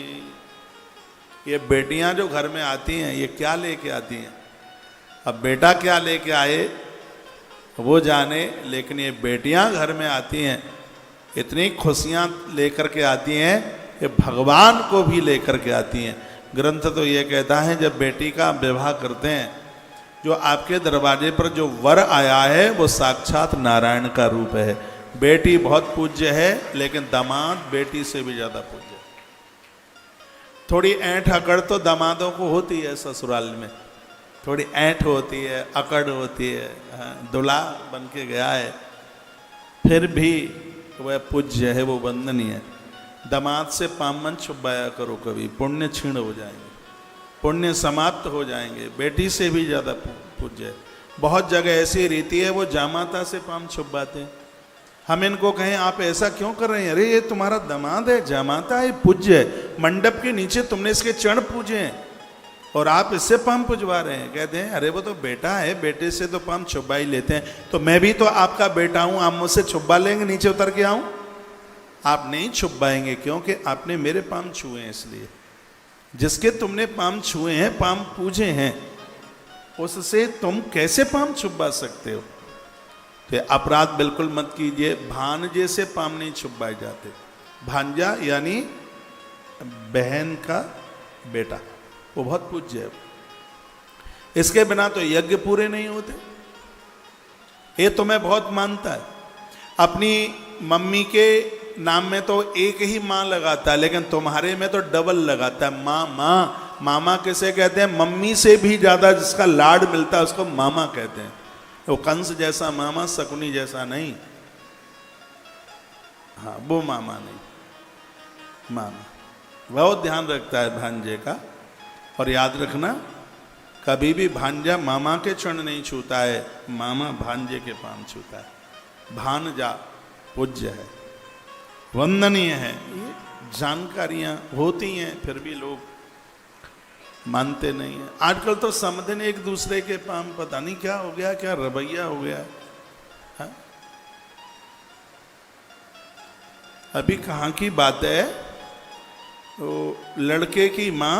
[SPEAKER 1] ये बेटियां जो घर में आती हैं, ये क्या लेके आती हैं? अब बेटा क्या लेके आए वो जाने, लेकिन ये बेटियां घर में आती हैं, इतनी खुशियां लेकर के आती हैं कि भगवान को भी लेकर के आती हैं। ग्रंथ तो ये कहता है जब बेटी का विवाह करते हैं, जो आपके दरवाजे पर जो वर आया है वो साक्षात नारायण का रूप है। बेटी बहुत पूज्य है, लेकिन दामाद बेटी से भी ज़्यादा पूज्य। थोड़ी ऐंठ अकड़ तो दामादों को होती है ससुराल में, थोड़ी ऐंठ होती है, अकड़ होती है। दूल्हा बन के गया है, फिर भी वह पूज्य है, वो वंदनीय है। दामाद से पामन छुपाया करो, कभी पुण्य क्षीण हो जाएंगे, पुण्य समाप्त हो जाएंगे। बेटी से भी ज़्यादा पूज्य है। बहुत जगह ऐसी रीति है वो जामाता से पाम छुपाते हैं। हम इनको कहें आप ऐसा क्यों कर रहे हैं? अरे ये तुम्हारा दामाद है, जामाता है, पूज्य है। मंडप के नीचे तुमने इसके चरण पूजे हैं और आप इससे पाम पुजवा रहे हैं। कहते हैं अरे वो तो बेटा है, बेटे से तो पाम छुपा ही लेते हैं। तो मैं भी तो आपका बेटा हूँ, आप मुझसे छुपा लेंगे नीचे उतर के आऊँ? आप नहीं छुपाएंगे, क्योंकि आपने मेरे पाम छुए हैं। इसलिए जिसके तुमने पाम छुए हैं, पाम पूजे हैं, उससे तुम कैसे पाम छुपा सकते हो? तो अपराध बिल्कुल मत कीजिए। भांजे से पाम नहीं छुपाए जाते। भांजा यानी बहन का बेटा, वो बहुत पूज्य है। इसके बिना तो यज्ञ पूरे नहीं होते। ये तुम्हें बहुत मानता है। अपनी मम्मी के नाम में तो एक ही माँ लगाता है, लेकिन तुम्हारे में तो डबल लगाता है। माँ माँ, मामा किसे कहते हैं? मम्मी से भी ज्यादा जिसका लाड मिलता है उसको मामा कहते हैं। वो कंस जैसा मामा, शकुनी जैसा नहीं। हाँ, वो मामा नहीं, मामा बहुत ध्यान रखता है भांजे का। और याद रखना, कभी भी भांजा मामा के चरण नहीं छूता है, मामा भांजे के पाम छूता है। भांजा पूज्य है, वंदनीय है। ये जानकारियां होती हैं, फिर भी लोग मानते नहीं हैं। आजकल तो समझने एक दूसरे के पाम, पता नहीं क्या हो गया, क्या रवैया हो गया है। अभी कहाँ की बात है, तो लड़के की माँ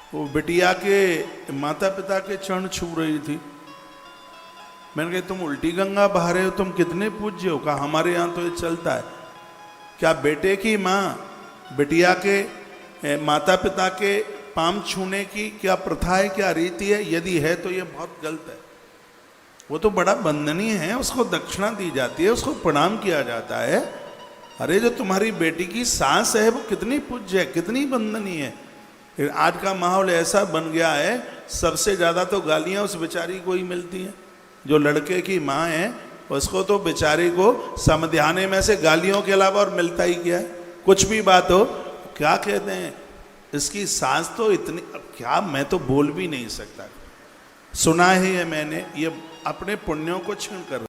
[SPEAKER 1] वो बिटिया के माता पिता के चरण छू रही थी। मैंने कहा तुम उल्टी गंगा बहा रहे हो, तुम कितने पूज्य हो? कहा हमारे यहाँ तो ये चलता है। क्या बेटे की माँ बिटिया के माता पिता के पाम छूने की क्या प्रथा है, क्या रीति है? यदि है तो ये बहुत गलत है। वो तो बड़ा बंदनीय है, उसको दक्षिणा दी जाती है, उसको प्रणाम किया जाता है। अरे जो तुम्हारी बेटी की सास है वो कितनी पूज्य है, कितनी बंदनीय है। आज का माहौल ऐसा बन गया है, सबसे ज़्यादा तो गालियाँ उस बेचारी को ही मिलती हैं जो लड़के की माँ है। उसको तो बेचारी को समध्याने में से गालियों के अलावा और मिलता ही क्या है। कुछ भी बात हो, क्या कहते हैं, इसकी सास तो इतनी, क्या मैं तो बोल भी नहीं सकता। सुना ही है मैंने, ये अपने पुण्यों को छीन कर